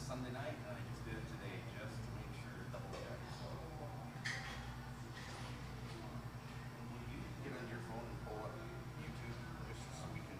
Sunday night, and I just did it today just to make sure, double check. So you get on your phone and pull up YouTube just so we can.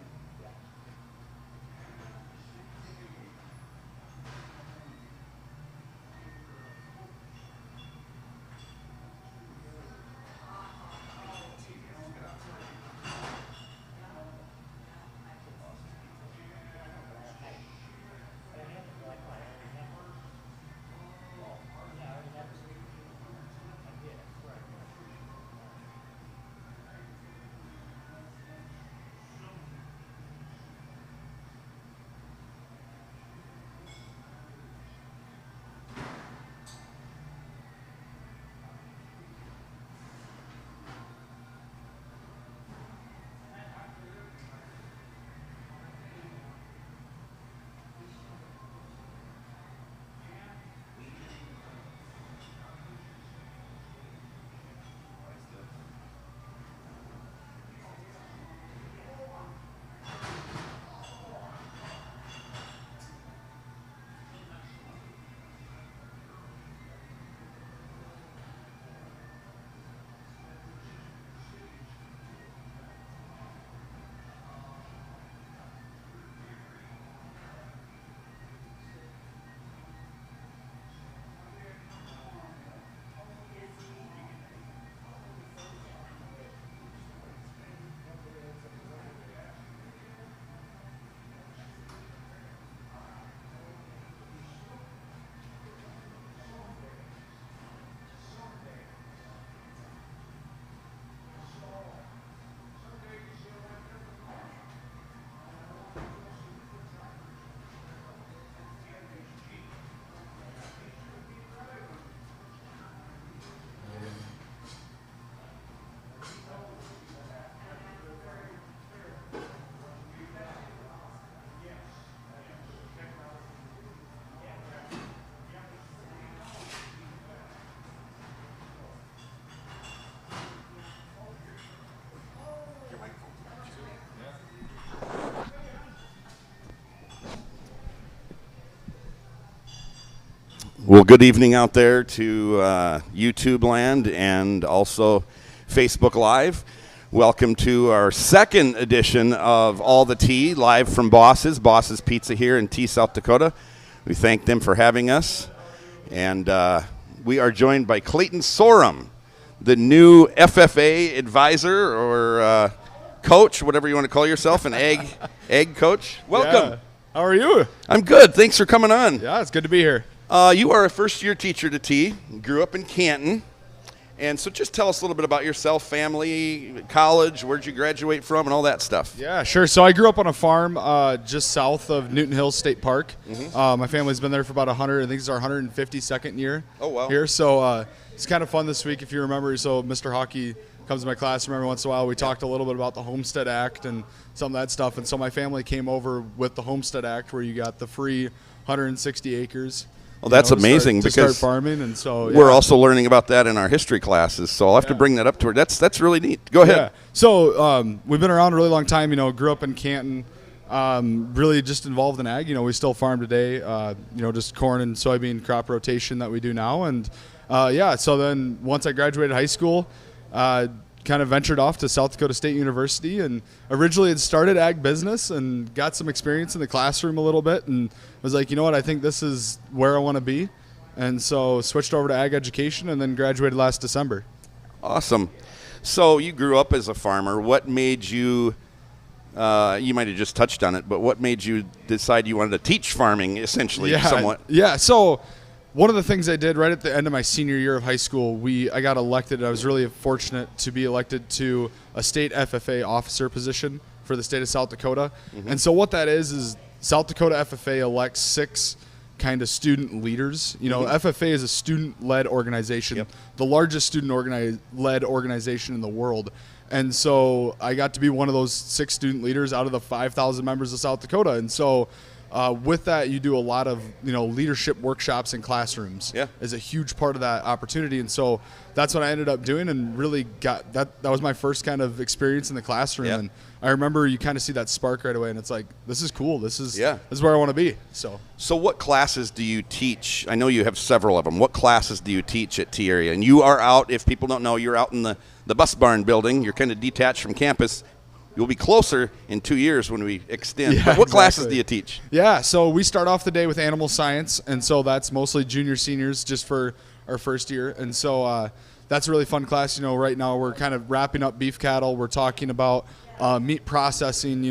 Well, good evening out there to YouTube land and also Facebook Live. Welcome to our second edition of All the Tea, live from Boss's Pizza here in Tea, South Dakota. We thank them for having us. And we are joined by Clayton Sorum, the new FFA advisor or coach, whatever you want to call yourself, an egg coach. Welcome. Yeah. How are you? I'm good. Thanks for coming on. Yeah, it's good to be here. You are a first-year teacher to Tea. Grew up in Canton. And so just tell us a little bit about yourself, family, college, where'd you graduate from, and all that stuff. Yeah, sure. So I grew up on a farm just south of Newton Hills State Park. My family's been there for about 100. I think it's our 152nd year here. So it's kind of fun this week, if you remember. So Mr. Hockey comes to my classroom every once in a while. We talked a little bit about the Homestead Act and some of that stuff. And so my family came over with the Homestead Act, where you got the free 160 acres. Well, that's amazing to start farming, and so we're also learning about that in our history classes. So I'll have to bring that up to her. That's really neat. Go ahead. Yeah. So we've been around a really long time. grew up in Canton, really just involved in ag. We still farm today. Just corn and soybean crop rotation that we do now. And so then once I graduated high school, kind of ventured off to South Dakota State University, and originally had started ag business and got some experience in the classroom a little bit, and was like, you know what, I think this is where I want to be. And so switched over to ag education and then graduated last December. Awesome. So you grew up as a farmer. What made you, you might have just touched on it, but what made you decide you wanted to teach farming essentially somewhat? Yeah, so one of the things I did right at the end of my senior year of high school, I got elected. I was really fortunate to be elected to a state FFA officer position for the state of South Dakota. And so what that is South Dakota FFA elects 6 kind of student leaders. FFA is a student-led organization, the largest student-led organization in the world. And so I got to be one of those 6 student leaders out of the 5,000 members of South Dakota. And so With that, you do a lot of leadership workshops in classrooms. Yeah. Is a huge part of that opportunity, and so that's what I ended up doing, and really got that. That was my first kind of experience in the classroom, Yeah. and I remember you kind of see that spark right away, and it's like, this is cool. This is where I want to be. So what classes do you teach? I know you have several of them. What classes do you teach at T Area? And you are out, if people don't know, you're out in the bus barn building. You're kind of detached from campus. You'll be closer in 2 years when we extend. Yeah, but what classes exactly. do you teach? Yeah, so we start off the day with animal science, and so that's mostly junior seniors just for our first year. And so that's a really fun class. Right now we're kind of wrapping up beef cattle. We're talking about meat processing,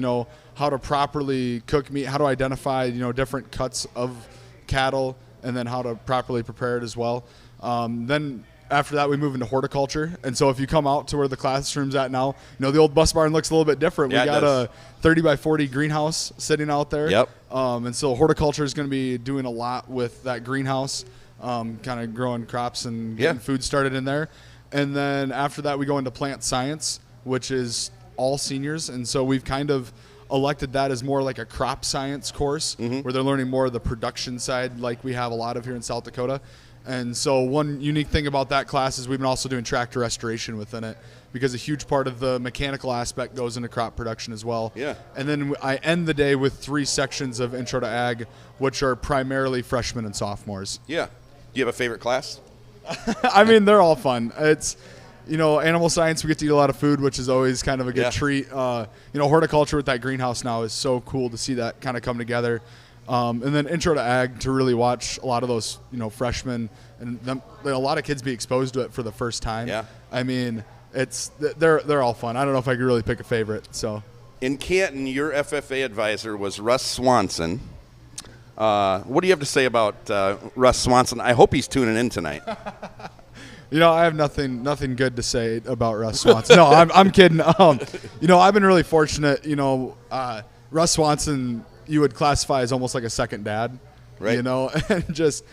how to properly cook meat, how to identify, different cuts of cattle, and then how to properly prepare it as well. Then after that, we move into horticulture. And so if you come out to where the classroom's at now, the old bus barn looks a little bit different. Yeah, we got a 30 by 40 greenhouse sitting out there. Yep. And so horticulture is going to be doing a lot with that greenhouse, kind of growing crops and getting food started in there. And then after that, we go into plant science, which is all seniors. And so we've kind of elected that as more like a crop science course where they're learning more of the production side like we have a lot of here in South Dakota. And so one unique thing about that class is we've been also doing tractor restoration within it, because a huge part of the mechanical aspect goes into crop production as well. Yeah. And then I end the day with 3 sections of Intro to Ag, which are primarily freshmen and sophomores. Yeah. Do you have a favorite class? I mean, they're all fun. It's, animal science, we get to eat a lot of food, which is always kind of a good treat. Horticulture with that greenhouse now is so cool to see that kind of come together. And then Intro to Ag, to really watch a lot of those, freshmen and a lot of kids be exposed to it for the first time. Yeah. I mean, they're all fun. I don't know if I could really pick a favorite. So In Canton, your FFA advisor was Russ Swanson. What do you have to say about Russ Swanson? I hope he's tuning in tonight. I have nothing good to say about Russ Swanson. No, I'm kidding. I've been really fortunate. Russ Swanson, you would classify as almost like a second dad, right? And just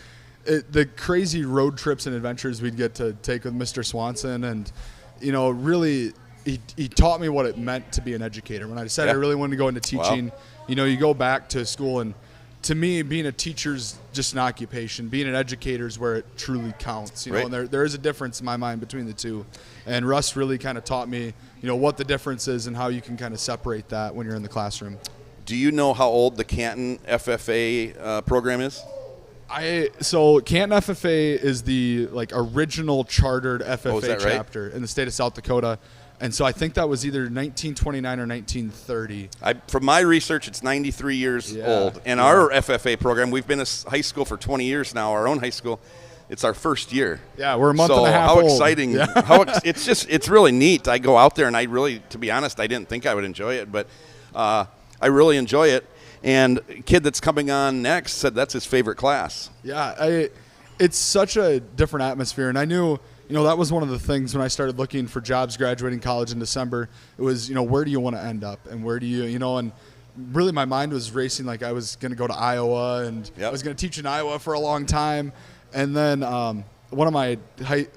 the crazy road trips and adventures we'd get to take with Mr. Swanson, and really he taught me what it meant to be an educator. When I decided I really wanted to go into teaching, you go back to school, and to me, being a teacher's just an occupation. Being an educator is where it truly counts. Right. And there is a difference in my mind between the two. And Russ really kind of taught me, what the difference is and how you can kind of separate that when you're in the classroom. Do you know how old the Canton FFA program is? So Canton FFA is the original chartered FFA chapter in the state of South Dakota. And so I think that was either 1929 or 1930. From my research, it's 93 years old. And our FFA program, we've been a high school for 20 years now, our own high school. It's our first year. Yeah, we're a month and a half old. old. How exciting. Yeah. It's really neat. I go out there, and to be honest, I didn't think I would enjoy it, but I really enjoy it. And a kid that's coming on next said that's his favorite class. Yeah, it's such a different atmosphere. And I knew, that was one of the things when I started looking for jobs graduating college in December. It was, where do you want to end up? And where do you, and really my mind was racing like I was going to go to Iowa, and I was going to teach in Iowa for a long time. And then one of my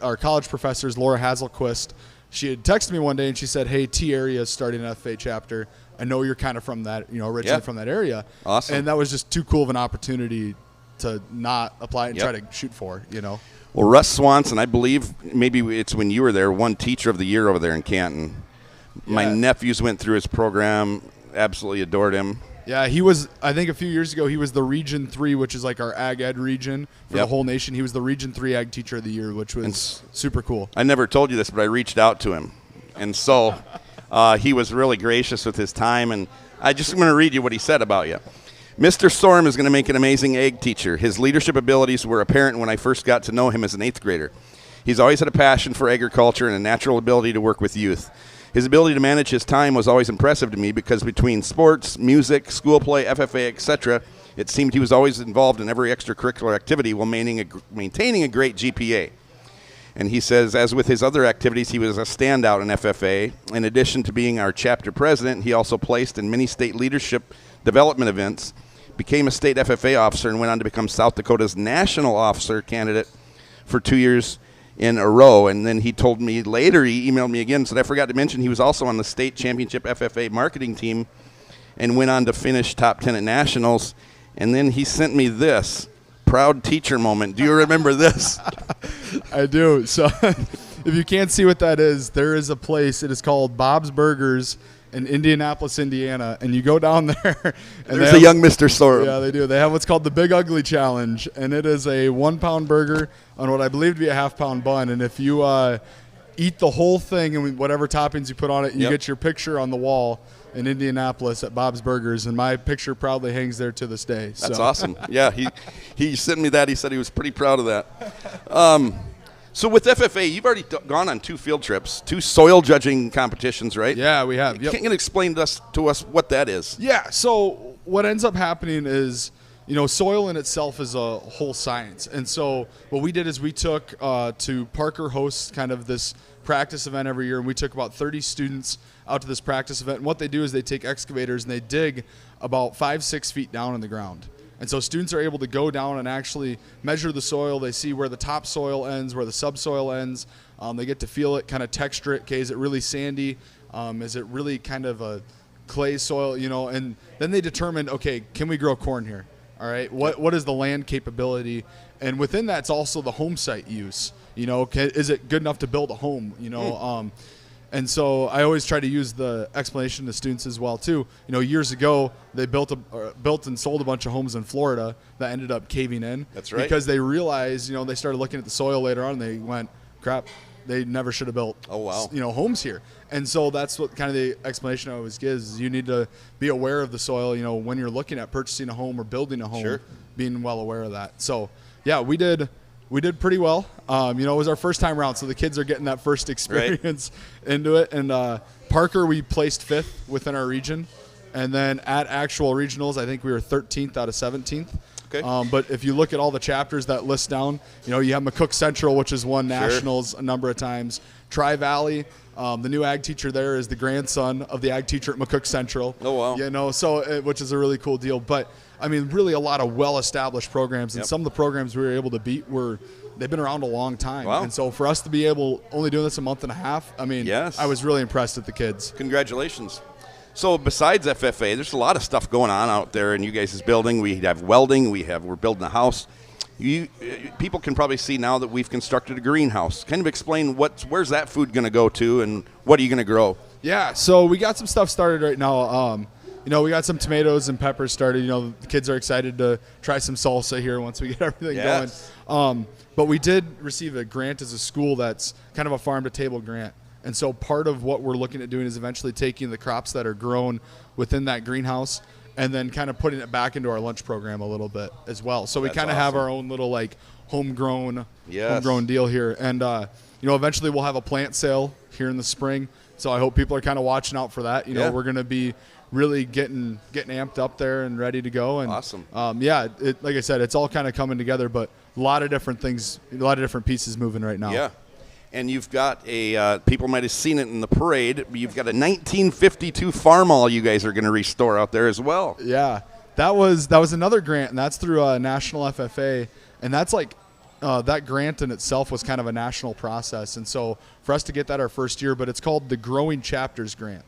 our college professors, Laura Hazelquist, she had texted me one day and she said, "Hey, T Area is starting an FFA chapter. I know you're kind of from that, originally from that area." Awesome. And that was just too cool of an opportunity to not apply and try to shoot for, Well, Russ Swanson, I believe maybe it's when you were there, won Teacher of the Year over there in Canton. Yeah. My nephews went through his program, absolutely adored him. Yeah, he was, I think a few years ago, he was the Region 3, which is like our Ag Ed region for the whole nation. He was the Region 3 Ag Teacher of the Year, which was super cool. I never told you this, but I reached out to him. And so he was really gracious with his time. And I just want to read you what he said about you. Mr. Storm is going to make an amazing ag teacher. His leadership abilities were apparent when I first got to know him as an 8th grader. He's always had a passion for agriculture and a natural ability to work with youth. His ability to manage his time was always impressive to me because between sports, music, school play, FFA, etc., it seemed he was always involved in every extracurricular activity while maintaining a great GPA. And he says, as with his other activities, he was a standout in FFA. In addition to being our chapter president, he also placed in many state leadership development events, became a state FFA officer, and went on to become South Dakota's national officer candidate for 2 years in a row. And then he told me later, he emailed me again, said I forgot to mention he was also on the state championship FFA marketing team and went on to finish top 10 at nationals. And then he sent me this proud teacher moment. Do you remember this? I do. So if you can't see what that is, there is a place. It is called Bob's Burgers in Indianapolis, Indiana, and you go down there. And There's a young Mr. Sorum. Yeah, they do. They have what's called the Big Ugly Challenge, and it is a 1-pound burger on what I believe to be a half-pound bun. And if you eat the whole thing and whatever toppings you put on it, you get your picture on the wall in Indianapolis at Bob's Burgers, and my picture proudly hangs there to this day. That's awesome. Yeah, he sent me that. He said he was pretty proud of that. So with FFA, you've already gone on 2 field trips, 2 soil judging competitions, right? Yeah, we have. Yep. Can you explain to us what that is? Yeah, so what ends up happening is, soil in itself is a whole science. And so what we did is we took to Parker hosts kind of this practice event every year, and we took about 30 students out to this practice event. And what they do is they take excavators and they dig about 5-6 feet down in the ground. And so students are able to go down and actually measure the soil. They see where the topsoil ends, where the subsoil ends. They get to feel it, kind of texture it. Okay, is it really sandy? Is it really kind of a clay soil? And then they determine, okay, can we grow corn here? All right, what is the land capability? And within that's also the home site use. Is it good enough to build a home? And so I always try to use the explanation to students as well too. Years ago they built and sold a bunch of homes in Florida that ended up caving in. That's right. Because they realized, they started looking at the soil later on and they went, crap, they never should have built homes here. And so that's what kind of the explanation I always give is you need to be aware of the soil, when you're looking at purchasing a home or building a home, Sure. being well aware of that. So yeah, we did pretty well. It was our first time around, so the kids are getting that first experience into it. And Parker, we placed 5th within our region. And then at actual regionals, I think we were 13th out of 17th. Okay. But if you look at all the chapters that list down, you have McCook Central, which has won nationals a number of times. Tri-Valley, the new ag teacher there is the grandson of the ag teacher at McCook Central. Oh, wow. So which is a really cool deal. But really a lot of well-established programs, and some of the programs we were able to beat they've been around a long time. Wow. And so for us to be only doing this a month and a half, yes. I was really impressed with the kids. Congratulations. So besides FFA, there's a lot of stuff going on out there in you guys' building. We have welding. We're building a house. People can probably see now that we've constructed a greenhouse. Kind of explain where's that food going to go to, and what are you going to grow? Yeah, so we got some stuff started right now. We got some tomatoes and peppers started. The kids are excited to try some salsa here once we get everything going. But we did receive a grant as a school that's kind of a farm-to-table grant. And so part of what we're looking at doing is eventually taking the crops that are grown within that greenhouse and then kind of putting it back into our lunch program a little bit as well. So we kind of have our own little homegrown deal here. And eventually we'll have a plant sale here in the spring. So I hope people are kind of watching out for that. We're going to be really getting amped up there and ready to go. And awesome. Like I said, it's all kind of coming together, but a lot of different things, a lot of different pieces moving right now. Yeah. And you've got people might have seen it in the parade, but you've got a 1952 farmall you guys are going to restore out there as well. Yeah, that was another grant, and that's through National FFA, and that's that grant in itself was kind of a national process. And so for us to get that our first year, but it's called the Growing Chapters Grant.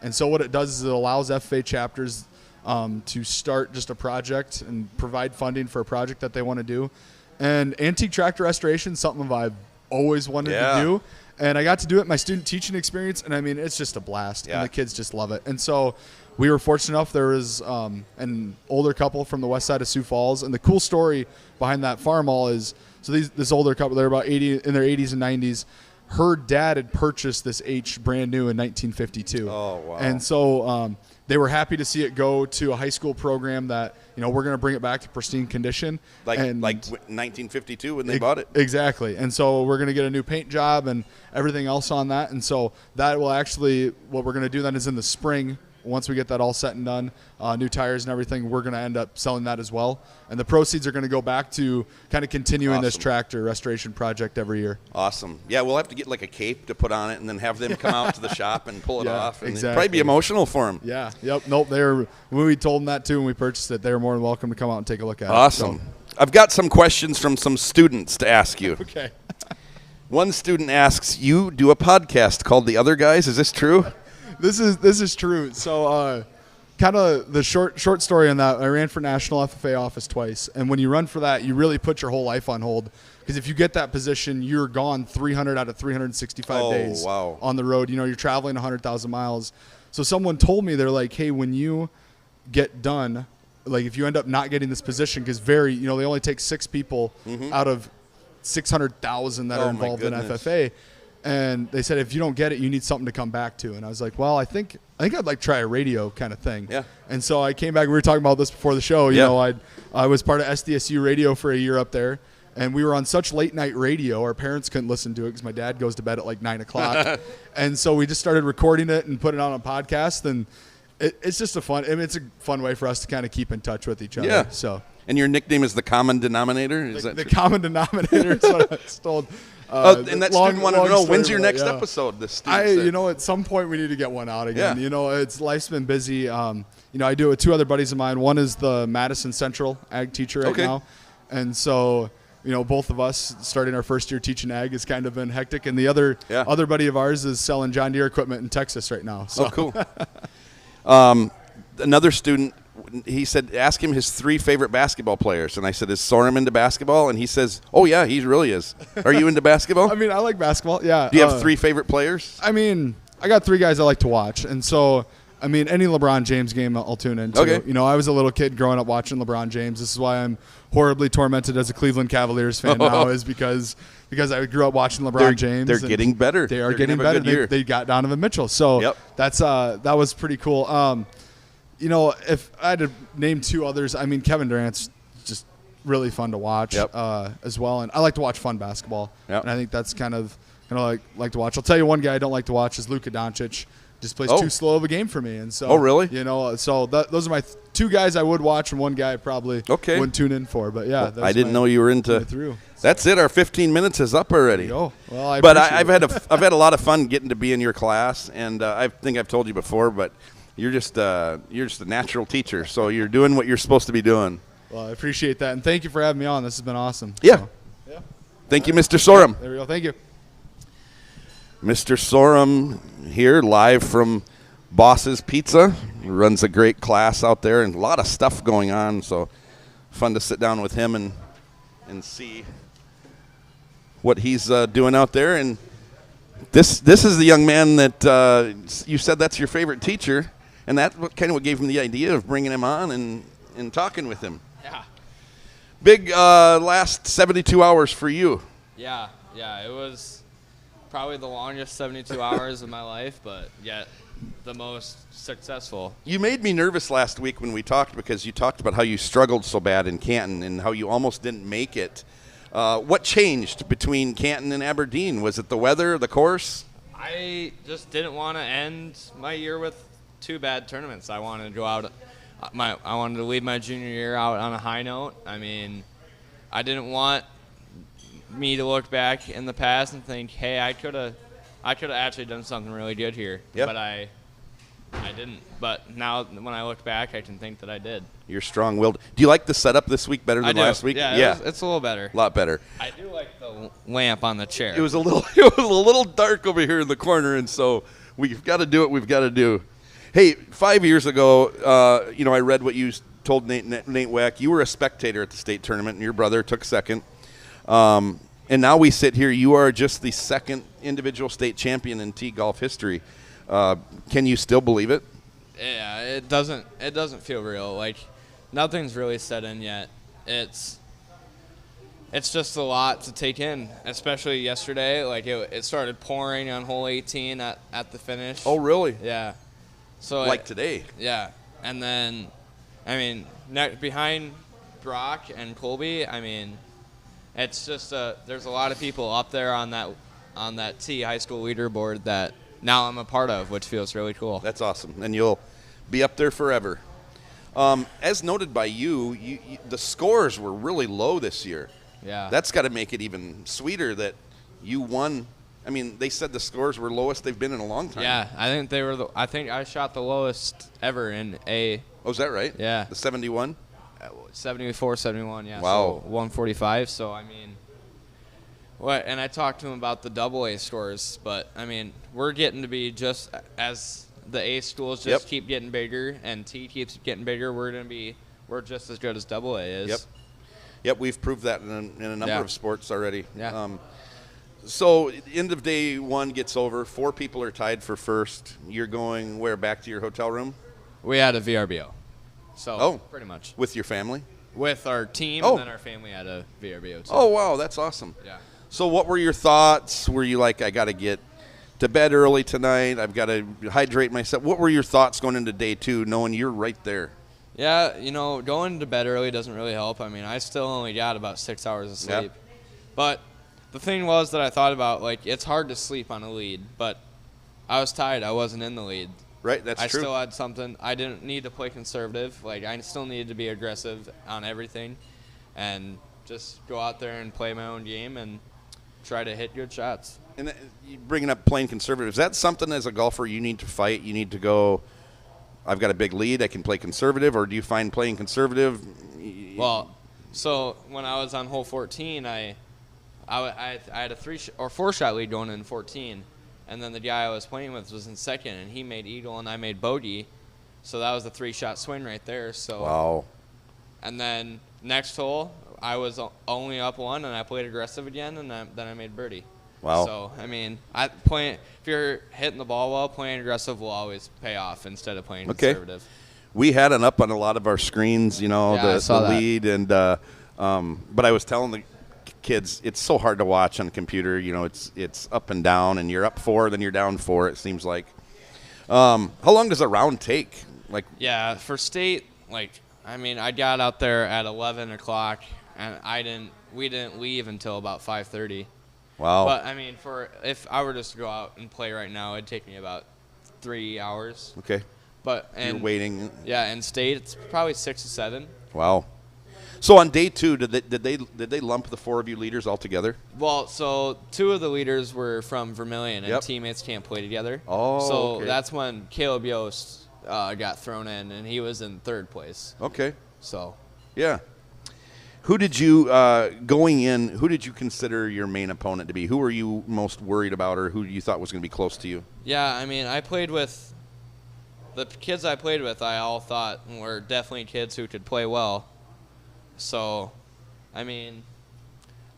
And so what it does is it allows FFA chapters to start just a project and provide funding for a project that they want to do. And antique tractor restoration is something I've always wanted to do, and I got to do it in my student teaching experience, and it's just a blast, and the kids just love it. And so we were fortunate enough, there was an older couple from the west side of Sioux Falls, and the cool story behind that farm all is, so this older couple, they're about 80 in their 80s and 90s, her dad had purchased this H brand new in 1952. Oh, wow. And so they were happy to see it go to a high school program that, we're going to bring it back to pristine condition. Like 1952 when they bought it? Exactly. And so we're going to get a new paint job and everything else on that. And so that will actually, what we're going to do then is in the spring, once we get that all set and done, new tires and everything, we're going to end up selling that as well. And the proceeds are going to go back to kind of continuing this tractor restoration project every year. Awesome. Yeah, we'll have to get a cape to put on it and then have them come out to the shop and pull it off. And exactly. It'd probably be emotional for them. Yeah. Yep. Nope. When we told them that too when we purchased it, they were more than welcome to come out and take a look at it. Awesome. So. I've got some questions from some students to ask you. Okay. One student asks, you do a podcast called The Other Guys. Is this true? This is true. So kind of the short story on that, I ran for national FFA office twice. And when you run for that, you really put your whole life on hold. Because if you get that position, you're gone 300 out of 365 days on the road. You're traveling 100,000 miles. So someone told me, they're like, hey, when you get done, like if you end up not getting this position, because they only take 6 people out of 600,000 that are involved in FFA. And they said, if you don't get it, you need something to come back to. And I was like, well, I think I'd like to try a radio kind of thing. Yeah. And so I came back. We were talking about this before the show. I was part of SDSU radio for a year up there. And we were on such late night radio, our parents couldn't listen to it because my dad goes to bed at like 9 o'clock. And so we just started recording it and putting it on a podcast. And it's just it's a fun way for us to kind of keep in touch with each other. Yeah. So. And your nickname is the common denominator? Is that the common denominator is what I was told. And that student wanted to know, when's your next episode? At some point we need to get one out again. Yeah. Life's been busy. I do it with 2 other buddies of mine. One is the Madison Central ag teacher right now. And so, both of us starting our first year teaching ag has kind of been hectic. And the other buddy of ours is selling John Deere equipment in Texas right now. So. Oh, cool. Another student, he said, ask him his 3 favorite basketball players. And I said, is Sorum into basketball? And he says, oh, yeah, he really is. Are you into basketball? I like basketball, yeah. Do you have 3 favorite players? I got 3 guys I like to watch. And so, any LeBron James game I'll tune into. Okay. I was a little kid growing up watching LeBron James. This is why I'm horribly tormented as a Cleveland Cavaliers fan now, is because I grew up watching LeBron James. They're getting better. They are getting better. They got Donovan Mitchell. So that was pretty cool. If I had to name 2 others, Kevin Durant's just really fun to watch as well. And I like to watch fun basketball. Yep. And I think that's kind of like to watch. I'll tell you one guy I don't like to watch is Luka Doncic. Just plays too slow of a game for me. And so, really? So those are my 2 guys I would watch, and one guy I probably wouldn't tune in for. But yeah, I didn't know you were into. That's it. Our 15 minutes is up already. Well, I've had a lot of fun getting to be in your class, and I think I've told you before, but you're just a natural teacher, so you're doing what you're supposed to be doing. Well, I appreciate that, and thank you for having me on. This has been awesome. Yeah. So, Thank you, Mr. Sorum. There we go. Thank you. Mr. Sorum here, live from Boss's Pizza. He runs a great class out there and a lot of stuff going on, so fun to sit down with him and see what he's doing out there. And this is the young man that you said that's your favorite teacher, and that's what gave him the idea of bringing him on and talking with him. Yeah. Big last 72 hours for you. Yeah, it was probably the longest 72 hours of my life, but yet the most successful. You made me nervous last week when we talked, because you talked about how you struggled so bad in Canton and how you almost didn't make it. What changed between Canton and Aberdeen? Was it the weather, the course? I just didn't want to end my year with 2 bad tournaments. I wanted to go out. I wanted to leave my junior year out on a high note. I didn't want me to look back in the past and think, hey, I could have actually done something really good here. Yep. But I didn't. But now when I look back, I can think that I did. You're strong-willed. Do you like the setup this week better than last week? Yeah. It's a little better. A lot better. I do like the lamp on the chair. It was a little dark over here in the corner, and so we've got to do what we've got to do. Hey, 5 years ago, I read what you told Nate Weck. You were a spectator at the state tournament, and your brother took second. And now we sit here. You are just the 2nd individual state champion in T golf history. Can you still believe it? Yeah, it doesn't feel real. Like, nothing's really set in yet. It's just a lot to take in, especially yesterday. Like, it started pouring on hole 18 at the finish. Oh, really? Yeah. So today. Yeah. And then, behind Brock and Colby, it's just there's a lot of people up there on that T high school leaderboard that now I'm a part of, which feels really cool. That's awesome, and you'll be up there forever. As noted by you, the scores were really low this year. Yeah. That's got to make it even sweeter that you won. They said the scores were lowest they've been in a long time. Yeah, I think I shot the lowest ever in A. Oh, is that right? Yeah. The 71? 74, 71, yeah. Wow. So 145, so and I talked to him about the AA scores, but we're getting to be just as the A schools just keep getting bigger and T keeps getting bigger, we're just as good as Double A is. Yep, we've proved that in a number of sports already. Yeah. So end of day one gets over. 4 people are tied for first. You're going where? Back to your hotel room? We had a VRBO. So pretty much. With your family? With our team, and then our family had a VRBO too. Oh, wow, that's awesome. Yeah. So what were your thoughts? Were you like, I got to get to bed early tonight, I've got to hydrate myself? What were your thoughts going into day 2, knowing you're right there? Yeah, going to bed early doesn't really help. I mean, I still only got about 6 hours of sleep. Yep. But the thing was that I thought about, it's hard to sleep on a lead, but I was tired. I wasn't in the lead. Right, that's true. I still had something. I didn't need to play conservative. I still needed to be aggressive on everything and just go out there and play my own game and try to hit good shots. And you bringing up playing conservative, is that something as a golfer you need to fight? You need to go, I've got a big lead, I can play conservative, or do you find playing conservative? Well, so when I was on hole 14, I had a 3 or 4 shot lead going in 14. And then the guy I was playing with was in second, and he made eagle, and I made bogey. So that was a 3-shot swing right there. So wow. And then next hole, I was only up 1, and I played aggressive again, and then I made birdie. Wow. So, I mean, if you're hitting the ball well, playing aggressive will always pay off instead of playing conservative. We had an up on a lot of our screens, the lead. And but I was telling the kids, it's so hard to watch on a computer. It's up and down, and you're up 4, then you're down 4, it seems like. How long does a round take? Yeah, for state, I got out there at 11 o'clock, and we didn't leave until about 5:30. Wow. But, if I were just to go out and play right now, it'd take me about 3 hours. Okay. But you're waiting. Yeah, in state, it's probably 6 to 7. Wow. So on day 2, did they lump the 4 of you leaders all together? Well, so 2 of the leaders were from Vermilion, and teammates can't play together. Oh, so okay. that's when Caleb Yost got thrown in, and he was in 3rd place. Okay. So. Yeah. Who did you going in? Who did you consider your main opponent to be? Who were you most worried about, or who you thought was going to be close to you? Yeah, I played with the kids I played with. I all thought were definitely kids who could play well. So,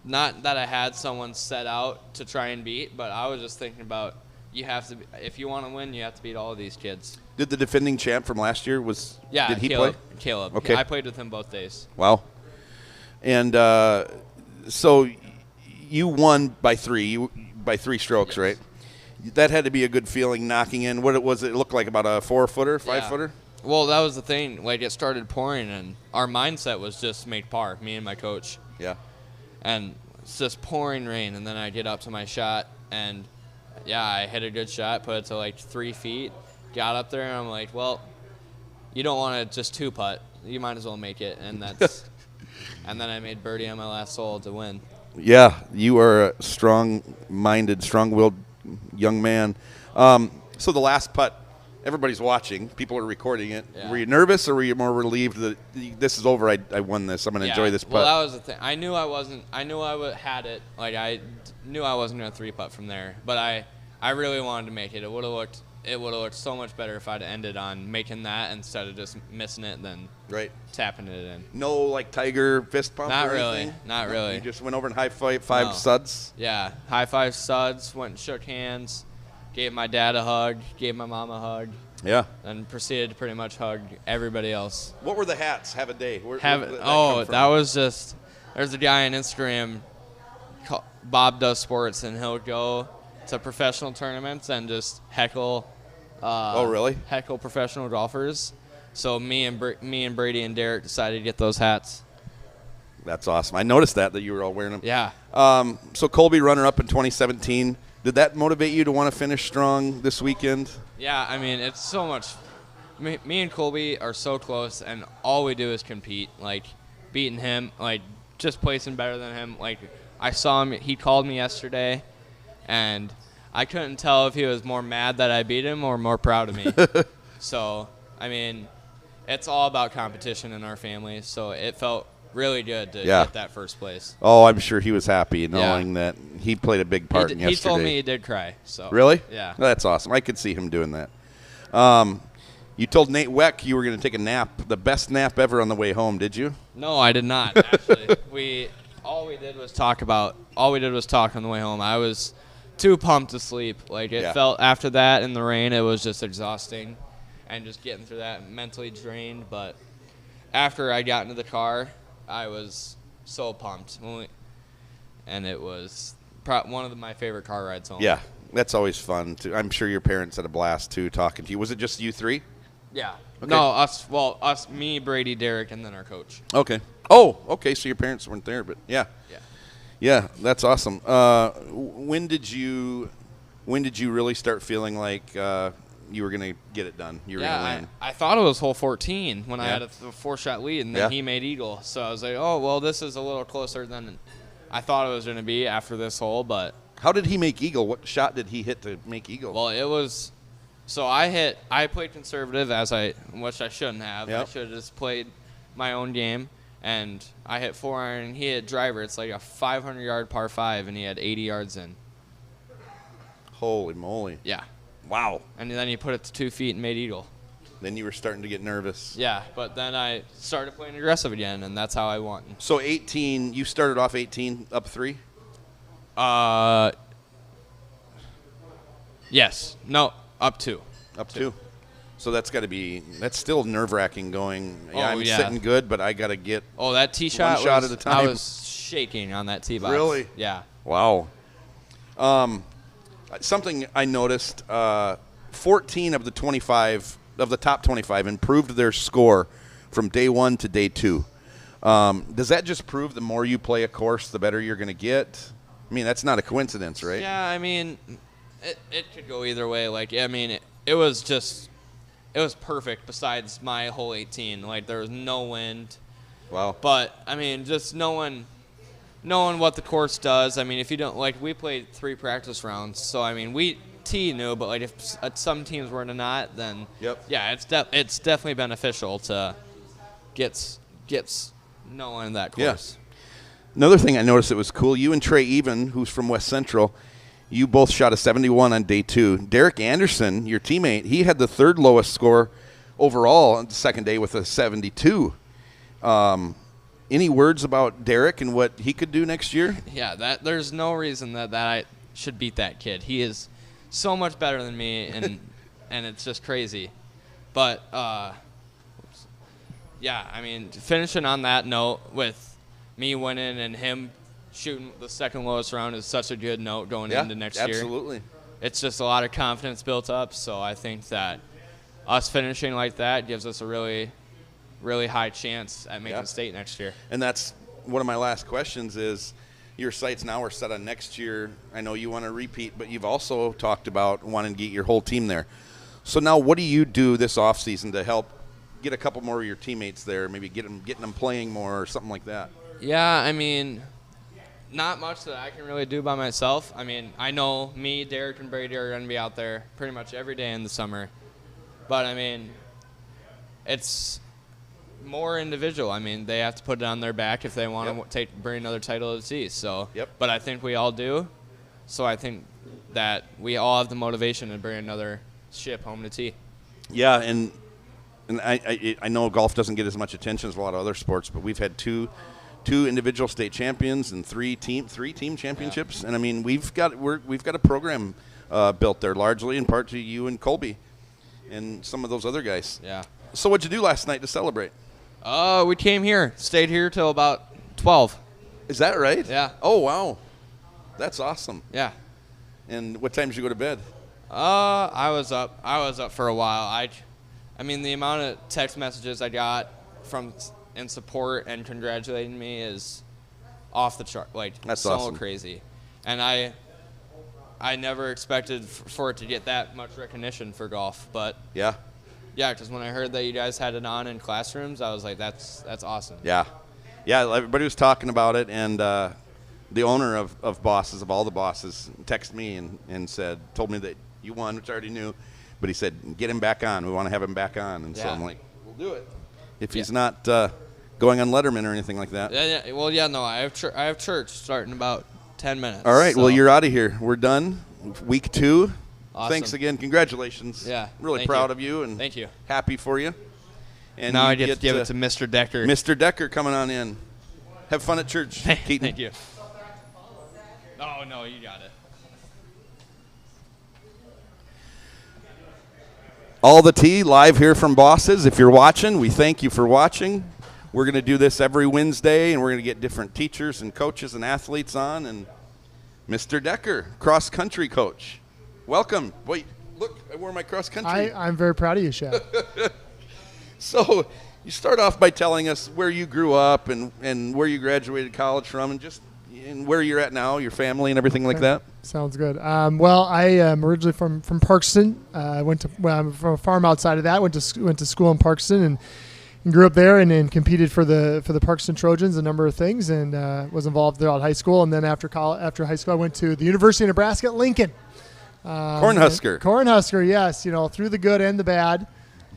not that I had someone set out to try and beat, but I was just thinking about if you want to win, you have to beat all of these kids. Did the defending champ from last year did he Caleb, play? Caleb. Okay. I played with him both days. Wow. And so you won by 3 strokes, yes. Right? That had to be a good feeling knocking in. What was it look like, about a 4-footer, 5-footer? Well, that was the thing. It started pouring, and our mindset was just make par, me and my coach. Yeah. And it's just pouring rain, and then I get up to my shot, and, I hit a good shot, put it to, 3 feet, got up there, and I'm like, well, you don't want to just 2-putt. You might as well make it, and that's and then I made birdie on my last hole to win. Yeah, you are a strong-minded, strong-willed young man. So the last putt, everybody's watching. People are recording it. Yeah. Were you nervous, or were you more relieved that this is over? I won this. I'm going to enjoy this putt. Well, that was the thing. I knew I had it. I knew I wasn't going to 3-putt from there. But I really wanted to make it. It would have looked so much better if I'd ended on making that instead of just missing it, then tapping it in. No, Tiger fist pump. Not or really. Anything? Not really. You just went over and high-fived studs. Yeah, high-five studs. Went and shook hands. Gave my dad a hug, gave my mom a hug. Yeah. And proceeded to pretty much hug everybody else. What were the hats? Have a day. That was just, there's a guy on Instagram, Bob Does Sports, and he'll go to professional tournaments and just heckle. Really? Heckle professional golfers. So me and Brady and Derek decided to get those hats. That's awesome. I noticed that you were all wearing them. Yeah. So Colby, runner-up in 2017. Did that motivate you to want to finish strong this weekend? Yeah, it's so much. Me and Colby are so close, and all we do is compete. Beating him, just placing better than him. I saw him. He called me yesterday, and I couldn't tell if he was more mad that I beat him or more proud of me. So, it's all about competition in our family. So it felt really good to get that first place. Oh, I'm sure he was happy knowing that he played a big part in yesterday. He told me he did cry. So really? Yeah. That's awesome. I could see him doing that. You told Nate Weck you were going to take a nap, the best nap ever on the way home, did you? No, I did not. Actually, all we did was talk on the way home. I was too pumped to sleep. Like it felt after that in the rain, it was just exhausting, and just getting through that mentally drained. But after I got into the car, I was so pumped, and it was one of my favorite car rides home. Yeah, that's always fun. I'm sure your parents had a blast too talking to you. Was it just you three? Yeah. Okay. No, us, me, Brady, Derek, and then our coach. Okay. Oh, okay. So your parents weren't there, but yeah. Yeah. Yeah, that's awesome. When did you really start feeling like you were gonna get it done? You were gonna win. I thought it was hole 14 when I had a 4-shot lead, and then he made eagle. So I was like, oh well, this is a little closer than I thought it was gonna be after this hole. But how did he make eagle? What shot did he hit to make eagle? Well, it was. So I played conservative which I shouldn't have. Yep. I should have just played my own game, and I hit 4-iron. And he hit driver. It's like a 500-yard par 5, and he had 80 yards in. Holy moly! Yeah. Wow. And then he put it to 2 feet and made eagle. Then you were starting to get nervous. Yeah, but then I started playing aggressive again, and that's how I won. So 18, you started off 18 up 3. Yes. No. Up 2. Up 2. So that's still nerve-wracking going, I'm yeah. sitting good, but I got to get that tee shot, one shot at a time. I was shaking on that tee box. Really? Yeah. Wow. Something I noticed, 14 of the top 25 improved their score from day 1 to day 2. Does that just prove the more you play a course, the better you're going to get? I mean, that's not a coincidence, right? Yeah, I mean, it could go either way. Like, I mean, it was perfect besides my hole 18. Like, there was no wind. Wow. But, I mean, just knowing what the course does. I mean, if you don't, like, we played 3 practice rounds. So, I mean, T knew, but, like, if some teams were to not, then, yeah, it's definitely beneficial to get knowing that course. Yeah. Another thing I noticed that was cool, you and Trey Even, who's from West Central, you both shot a 71 on day 2. Derek Anderson, your teammate, he had the 3rd lowest score overall on the second day with a 72. Any words about Derek and what he could do next year? Yeah, there's no reason that I should beat that kid. He is so much better than me, and and it's just crazy. But yeah, I mean, finishing on that note with me winning and him shooting the second lowest round is such a good note going into next year. Absolutely. It's just a lot of confidence built up, so I think that us finishing like that gives us a really, really high chance at making state next year. And that's one of my last questions is your sights now are set on next year. I know you want to repeat, but you've also talked about wanting to get your whole team there. So now what do you do this offseason to help get a couple more of your teammates there, maybe getting them playing more or something like that? Yeah, I mean, not much that I can really do by myself. I mean, I know me, Derek, and Brady are going to be out there pretty much every day in the summer. But, I mean, it's more individual. I mean, they have to put it on their back if they want to bring another title of the sea. So, but I think we all do. So I think that we all have the motivation to bring another ship home to tee. Yeah, and I know golf doesn't get as much attention as a lot of other sports, but we've had two individual state champions and three team championships, and I mean we've got a program built there largely in part to you and Colby and some of those other guys. Yeah. So what'd you do last night to celebrate? We came here, stayed here till about 12. Is that right? Yeah. Oh wow, that's awesome. Yeah. And what time did you go to bed? I was up for a while. I mean the amount of text messages I got from in support and congratulating me is off the chart. Like, that's so awesome. Crazy. And I never expected for it to get that much recognition for golf, but yeah, because when I heard that you guys had it on in classrooms, I was like, that's awesome. Yeah, everybody was talking about it, and the owner of Bosses, of all the bosses, texted me and told me that you won, which I already knew, but he said, get him back on. We want to have him back on. And so I'm like, we'll do it. If he's not going on Letterman or anything like that. Yeah. Well, no, I have church starting in about 10 minutes. All right. So. Well, you're out of here. We're done. Week 2. Awesome. Thanks again. Congratulations. Yeah. Really thank proud you. of you and thank you. happy for you. And Now you I get to give it to Mr. Decker. Mr. Decker coming on in. Have fun at church, Keaton. Thank you. Oh, no, you got it. All the tea live here from Bosses. If you're watching, we thank you for watching. We're going to do this every Wednesday, and we're going to get different teachers and coaches and athletes on. And Mr. Decker, cross-country coach. Welcome. Wait, look, I wore my cross-country. I'm very proud of you, Chef. So you start off by telling us where you grew up and where you graduated college from and where you're at now, your family and everything like that. Sounds good. Well, I am originally from Parkston. I'm from a farm outside of that. Went to school in Parkston and grew up there and then competed for the Parkston Trojans, a number of things, and was involved throughout high school. And then after high school, I went to the University of Nebraska at Lincoln. Cornhusker. Cornhusker, yes. Through the good and the bad.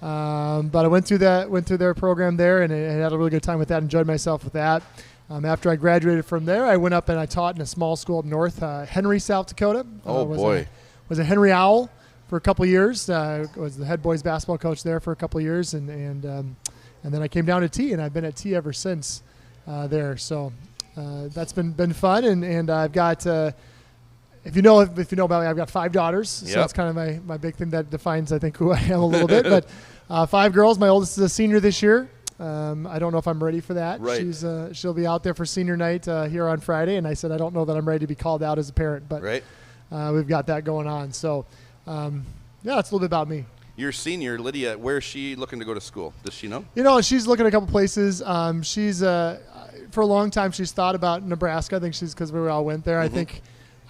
But I went through their program there and I had a really good time with that. Enjoyed myself with that. After I graduated from there, I went up and I taught in a small school up north, Henry, South Dakota. Was a Henry Owl for a couple of years. Was the head boys basketball coach there for a couple of years, and then I came down to T, and I've been at T ever since there. So that's been fun, and I've got. If you know about me, I've got 5 daughters, so that's kind of my big thing that defines, I think, who I am a little bit. But 5 girls. My oldest is a senior this year. I don't know if I'm ready for that. Right. She'll be out there for senior night here on Friday, and I said I don't know that I'm ready to be called out as a parent, but we've got that going on. So, that's a little bit about me. Your senior, Lydia, where is she looking to go to school? Does she know? She's looking at a couple places. She's for a long time she's thought about Nebraska. I think because we all went there. Mm-hmm.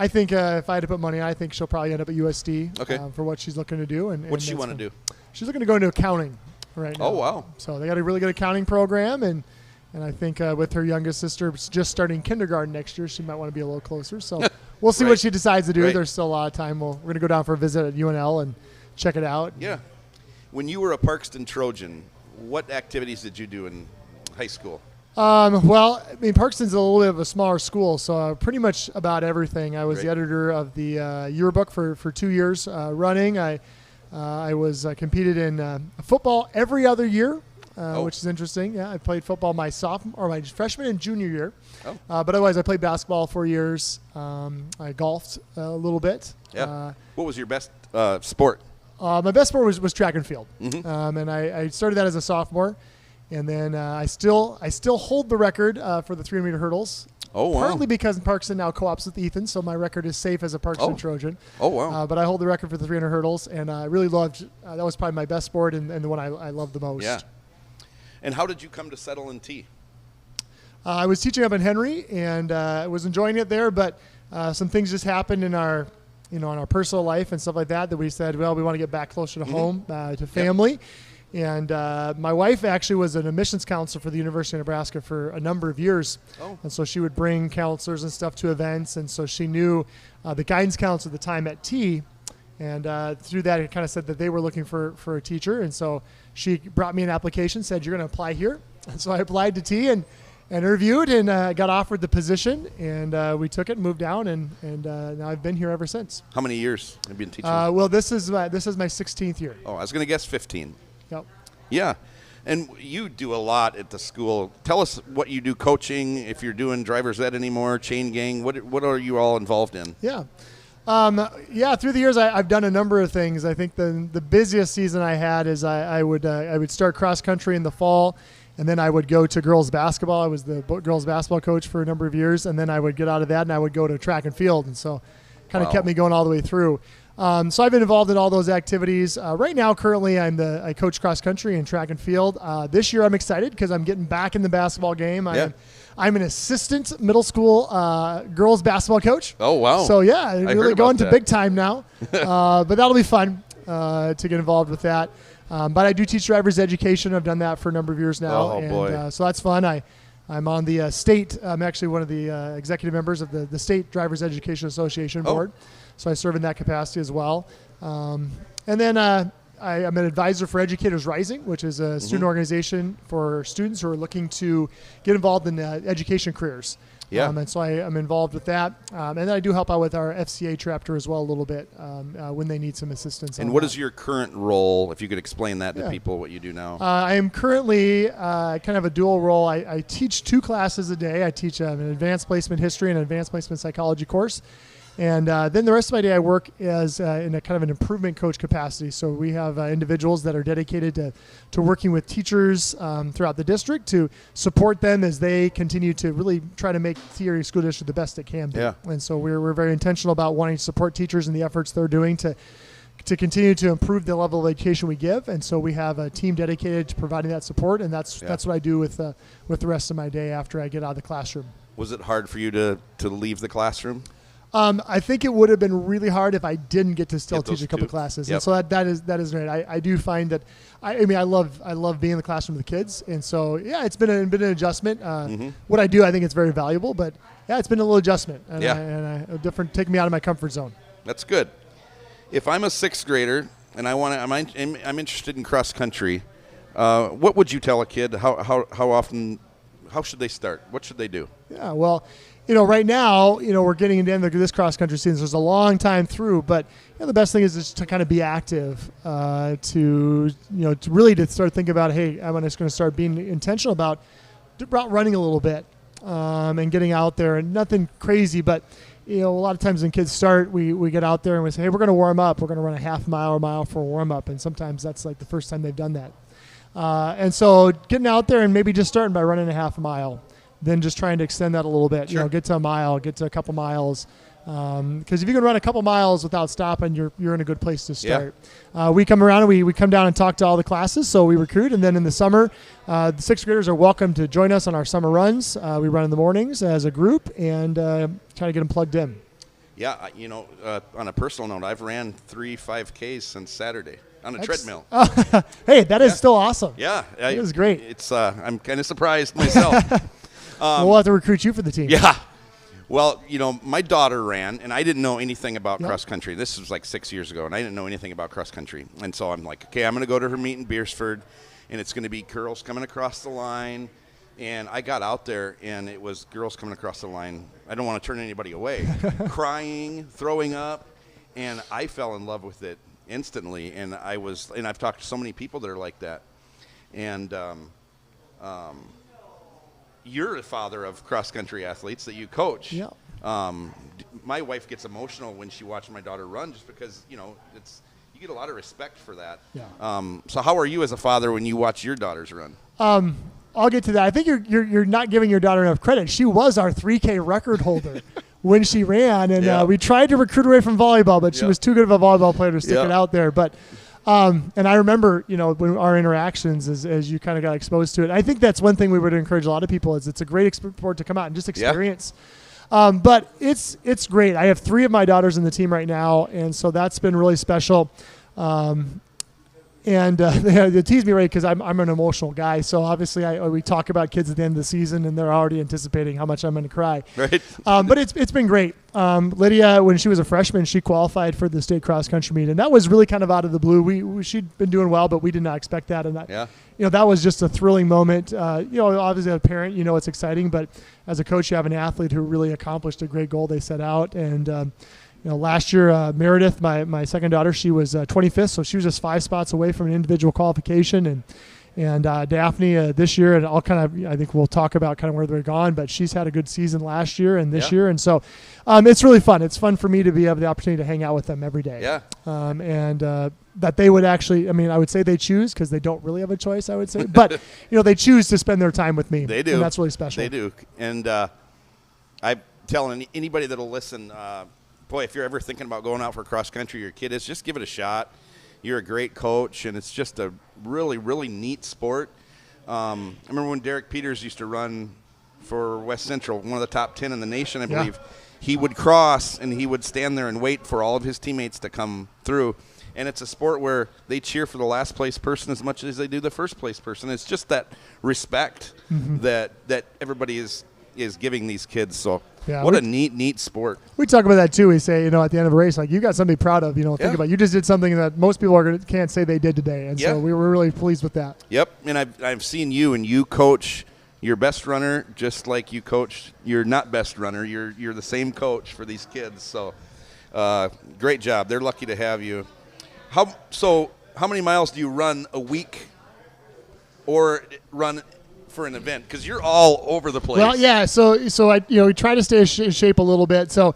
I think if I had to put money on, I think she'll probably end up at USD for what she's looking to do. And what does she want to do? She's looking to go into accounting right now. Oh, wow. So they got a really good accounting program, and I think with her youngest sister just starting kindergarten next year, she might want to be a little closer. So we'll see what she decides to do. Right. There's still a lot of time. We're going to go down for a visit at UNL and check it out. Yeah. When you were a Parkston Trojan, what activities did you do in high school? Well, Parkston's a little bit of a smaller school, so pretty much about everything. I was the editor of the yearbook for 2 years running. I competed in football every other year, which is interesting. Yeah, I played football my freshman and junior year. But otherwise, I played basketball 4 years. I golfed a little bit. Yeah. What was your best sport? My best sport was track and field. Mm-hmm. And I started that as a sophomore. And then I still hold the record for the 300-meter hurdles. Oh, wow. Partly because Parkston now co-ops with Ethan, so my record is safe as a Parkston Trojan. Oh, wow. But I hold the record for the 300 hurdles, and I really loved that was probably my best sport and the one I loved the most. Yeah. And how did you come to settle in T? I was teaching up in Henry, and I was enjoying it there, but some things just happened in our personal life and stuff like that we said, well, we want to get back closer to home, to family. Yep. And my wife actually was an admissions counselor for the University of Nebraska for a number of years. And so she would bring counselors and stuff to events. And so she knew the guidance counselor at the time at T. And through that, it kind of said that they were looking for a teacher. And so she brought me an application, said, you're going to apply here. And so I applied to T and interviewed and got offered the position. And we took it and moved down. And now I've been here ever since. How many years have you been teaching? Well, this is my 16th year. Oh, I was going to guess 15. Yep. Yeah. And you do a lot at the school. Tell us what you do coaching, if you're doing driver's ed anymore, chain gang. What are you all involved in? Yeah. Through the years, I've done a number of things. I think the busiest season I had is I would start cross country in the fall, and then I would go to girls basketball. I was the girls basketball coach for a number of years, and then I would get out of that and I would go to track and field. And so kind of kept me going all the way through. So I've been involved in all those activities. Right now, currently, I coach cross country and track and field. This year, I'm excited because I'm getting back in the basketball game. I'm an assistant middle school girls basketball coach. Oh, wow. So, yeah, really going to big time now. But that'll be fun to get involved with that. But I do teach driver's education. I've done that for a number of years now. Oh, boy. So that's fun. I'm on the state. I'm actually one of the executive members of the State Driver's Education Association board. So I serve in that capacity as well. And then I'm an advisor for Educators Rising, which is a student organization for students who are looking to get involved in education careers. Yeah. And so I'm involved with that. And then I do help out with our FCA chapter as well a little bit when they need some assistance. And what is your current role, if you could explain that to people, what you do now? I am currently kind of a dual role. I teach 2 classes a day. I teach an advanced placement history and an advanced placement psychology course. And then the rest of my day I work as in a kind of an improvement coach capacity. So we have individuals that are dedicated to working with teachers throughout the district to support them as they continue to really try to make the area school district the best it can be. Yeah. And so we're very intentional about wanting to support teachers in the efforts they're doing to continue to improve the level of education we give. And so we have a team dedicated to providing that support, and that's what I do with the rest of my day after I get out of the classroom. Was it hard for you to leave the classroom? I think it would have been really hard if I didn't get to still teach a couple 2. classes. Yep. And so that is great. I do find that I love being in the classroom with the kids. And so, it's been an adjustment. What I do, I think it's very valuable, but it's been a little adjustment and different, taking me out of my comfort zone. That's good. If I'm a 6th grader and I'm interested in cross country, what would you tell a kid? How should they start? What should they do? Yeah, well, right now, we're getting into the end of this cross-country season. There's a long time through, but the best thing is just to kind of be active, to start thinking about, hey, I'm just going to start being intentional about running a little bit and getting out there, and nothing crazy, but a lot of times when kids start, we get out there and we say, hey, we're going to warm up. We're going to run a half mile or mile for a warm-up, and sometimes that's like the first time they've done that. And so getting out there and maybe just starting by running a half mile, then just trying to extend that a little bit, Sure. Get to a mile, get to a couple miles. Because if you can run a couple miles without stopping, you're in a good place to start. We come around and we come down and talk to all the classes, so we recruit. And then in the summer, the 6th graders are welcome to join us on our summer runs. We run in the mornings as a group and try to get them plugged in. Yeah, on a personal note, I've ran 3 5Ks since Saturday on a treadmill. Hey, that is still awesome. Yeah. It was great. It's I'm kind of surprised myself. We'll have to recruit you for the team. Yeah. Well, my daughter ran, and I didn't know anything about cross country. This was like 6 years ago, and I didn't know anything about cross country. And so I'm like, okay, I'm going to go to her meet in Beersford, and it's going to be girls coming across the line. And I got out there, and it was girls coming across the line. I don't want to turn anybody away. Crying, throwing up, and I fell in love with it instantly. And I've talked to so many people that are like that. And you're a father of cross-country athletes that you coach. Yeah. My wife gets emotional when she watches my daughter run, just because you get a lot of respect for that. Yeah. So how are you as a father when you watch your daughters run? I'll get to that. I think you're not giving your daughter enough credit. She was our 3K record holder when she ran, and we tried to recruit her away from volleyball, but she was too good of a volleyball player to stick it out there. But and I remember, when our interactions as you kind of got exposed to it. I think that's one thing we would encourage a lot of people is it's a great sport to come out and just experience. But it's great. I have 3 of my daughters in the team right now, and so that's been really special. And they tease me, right, because I'm an emotional guy. So obviously we talk about kids at the end of the season, and they're already anticipating how much I'm going to cry. Right. But it's been great. Lydia, when she was a freshman, she qualified for the state cross country meet, and that was really kind of out of the blue. She'd been doing well, but we did not expect that. And that was just a thrilling moment. Obviously as a parent, it's exciting, but as a coach, you have an athlete who really accomplished a great goal they set out. And last year, Meredith, my second daughter, she was 25th, so she was just 5 spots away from an individual qualification. And Daphne this year, and I think we'll talk about kind of where they're gone, but she's had a good season last year and this year. And so it's really fun. It's fun for me to have the opportunity to hang out with them every day. Yeah. And that they would actually, I would say they choose because they don't really have a choice, I would say. But, they choose to spend their time with me. They do. And that's really special. They do. And I tell anybody that'll listen, boy, if you're ever thinking about going out for cross country, your kid is, just give it a shot. You're a great coach, and it's just a really, really neat sport. I remember when Derek Peters used to run for West Central, one of the top 10 in the nation, I believe. He would cross, and he would stand there and wait for all of his teammates to come through. And it's a sport where they cheer for the last place person as much as they do the first place person. It's just that respect that everybody is, is giving these kids. So Yeah, what a neat sport. We talk about that too. We say, at the end of a race, like, you got something to be proud of. Think about, you just did something that most people can't say they did today, and so we were really pleased with that. Yep, and I've seen you, and you coach your best runner just like you coach your not best runner. You're the same coach for these kids. So great job. They're lucky to have you. How many miles do you run a week, or run for an event? Because you're all over the place. Well, yeah. So I we try to stay in shape a little bit. So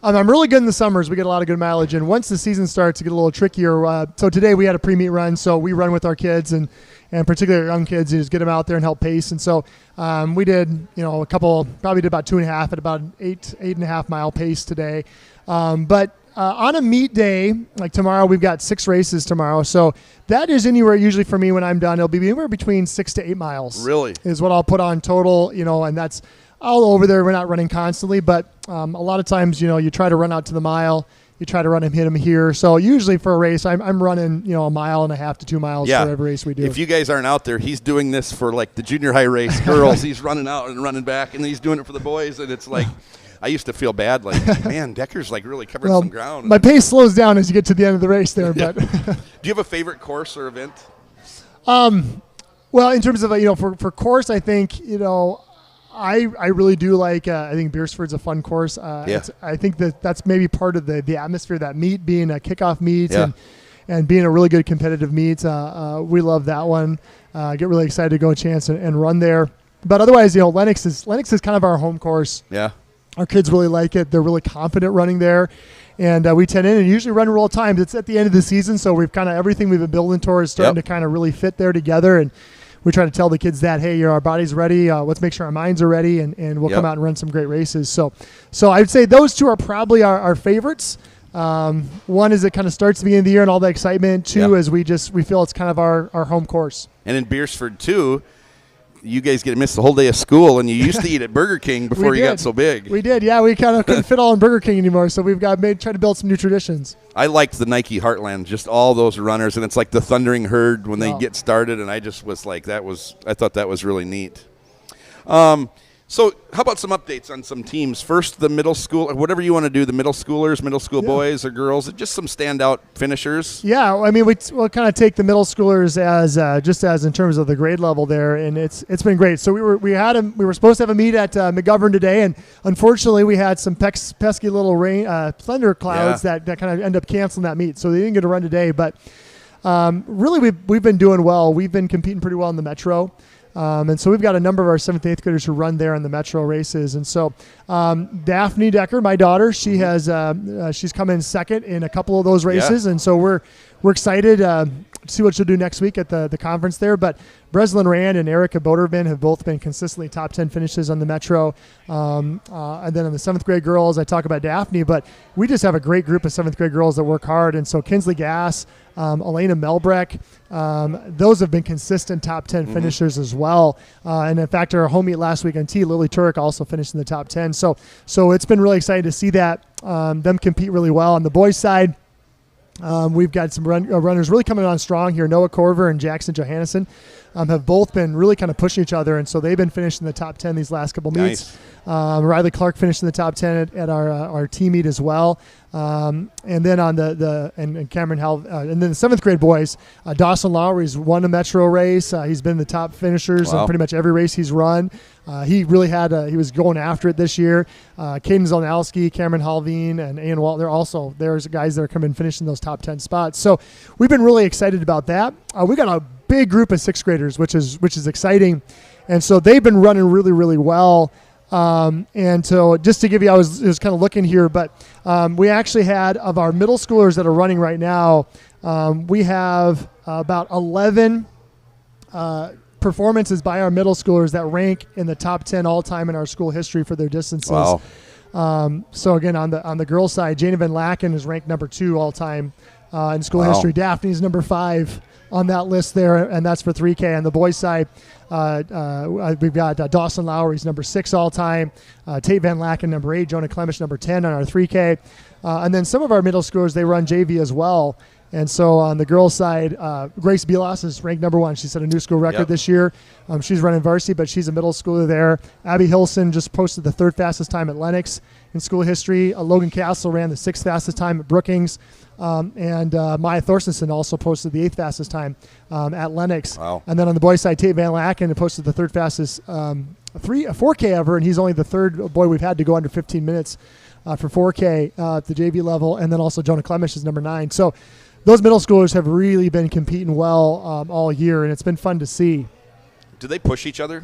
I'm really good in the summers. We get a lot of good mileage, and once the season starts, it get a little trickier. So today we had a pre-meet run, so we run with our kids and particularly young kids, just get them out there and help pace. And so we did a couple, probably did about 2.5 at about an 8.5 mile pace today. But on a meet day, like tomorrow, we've got 6 races tomorrow. So that is anywhere usually for me when I'm done. It'll be anywhere between 6 to 8 miles. Really? Is what I'll put on total, and that's all over there. We're not running constantly, but a lot of times, you try to run out to the mile. You try to hit them here. So usually for a race, I'm running, 1.5 miles to 2 miles for every race we do. If you guys aren't out there, he's doing this for like the junior high race girls. He's running out and running back, and he's doing it for the boys. And it's like, I used to feel bad, like, man, Decker's like really covering some ground. My pace slows down as you get to the end of the race there. But do you have a favorite course or event? Well, in terms of for course, I think I really do like. I think Beersford's a fun course. I think that's maybe part of the atmosphere, that meet being a kickoff meet and being a really good competitive meet. We love that one. Get really excited to go a chance and run there. But otherwise, Lennox is kind of our home course. Yeah. Our kids really like it. They're really confident running there. And we tend in and usually run roll times. It's at the end of the season, so we've kind of everything we've been building towards starting to kind of really fit there together. And we try to tell the kids that, hey, our body's ready. Let's make sure our minds are ready, and we'll come out and run some great races. So I would say those two are probably our favorites. One is it kind of starts at the beginning of the year and all the excitement. Two is we feel it's kind of our home course. And in Beersford, too, you guys get to miss the whole day of school, and you used to eat at Burger King before you got so big. We did, yeah. We kind of couldn't fit all in Burger King anymore, so we've tried to build some new traditions. I liked the Nike Heartland, just all those runners, and it's like the Thundering Herd when they get started, and I just was like, I thought that was really neat. So how about some updates on some teams? First, the middle school, whatever you want to do, the middle schoolers, middle school boys or girls, just some standout finishers. Yeah, I mean, we'll kind of take the middle schoolers as in terms of the grade level there, and it's been great. So we were supposed to have a meet at McGovern today, and unfortunately we had some pesky little rain, thunder clouds that kind of end up canceling that meet, so they didn't get to run today. But really, we've been doing well. We've been competing pretty well in the Metro. And so we've got a number of our 7th and 8th graders who run there in the Metro races. And so Daphne Decker, my daughter, she's come in second in a couple of those races. And so we're excited to see what she'll do next week at the conference there. But Breslin Rand and Erica Bodervin have both been consistently top 10 finishes on the Metro. And then on the 7th grade girls, I talk about Daphne, but we just have a great group of 7th grade girls that work hard. And so Kinsley Gass, Elena Melbreck, those have been consistent top 10 finishers as well. And in fact, our home meet last week on T, Lily Turek also finished in the top 10. So it's been really exciting to see that them compete really well. On the boys' side, we've got some runners really coming on strong here. Noah Corver and Jackson Johannesson have both been really kind of pushing each other, and so they've been finishing in the top 10 these last couple meets. Riley Clark finished in the top 10 at our team meet as well. And then on and Cameron and then the 7th grade boys, Dawson Lowry's won a Metro race. He's been the top finishers in pretty much every race he's run. He really he was going after it this year. Caden Zolnowski, Cameron Halveen, and Ian Walt, there's guys that are coming finishing those top 10 spots. So we've been really excited about that. We got a big group of 6th graders, which is exciting. And so they've been running really, really well. And so just to give you, I was kind of looking here, but we actually had, of our middle schoolers that are running right now, we have about 11 performances by our middle schoolers that rank in the top 10 all time in our school history for their distances. Wow. So again, on the girls' side, Jana Van Laken is ranked number 2 all time in school history. Daphne's number 5 on that list there, and that's for 3K. On the boys' side, we've got Dawson Lowry's number 6 all time, Tate Van Laken number 8, Jonah Clemish number 10 on our 3K, and then some of our middle schoolers, they run JV as well. And so on the girls' side, Grace Bilas is ranked number 1. She set a new school record this year. She's running varsity, but she's a middle schooler there. Abby Hilson just posted the 3rd fastest time at Lennox in school history. Logan Castle ran the 6th fastest time at Brookings. And Maya Thorstensen also posted the 8th fastest time at Lennox. Wow. And then on the boys' side, Tate Van Laken posted the 3rd fastest 4K ever, and he's only the 3rd boy we've had to go under 15 minutes for 4K at the JV level. And then also Jonah Clemish is number 9. So those middle schoolers have really been competing well all year, and it's been fun to see. Do they push each other?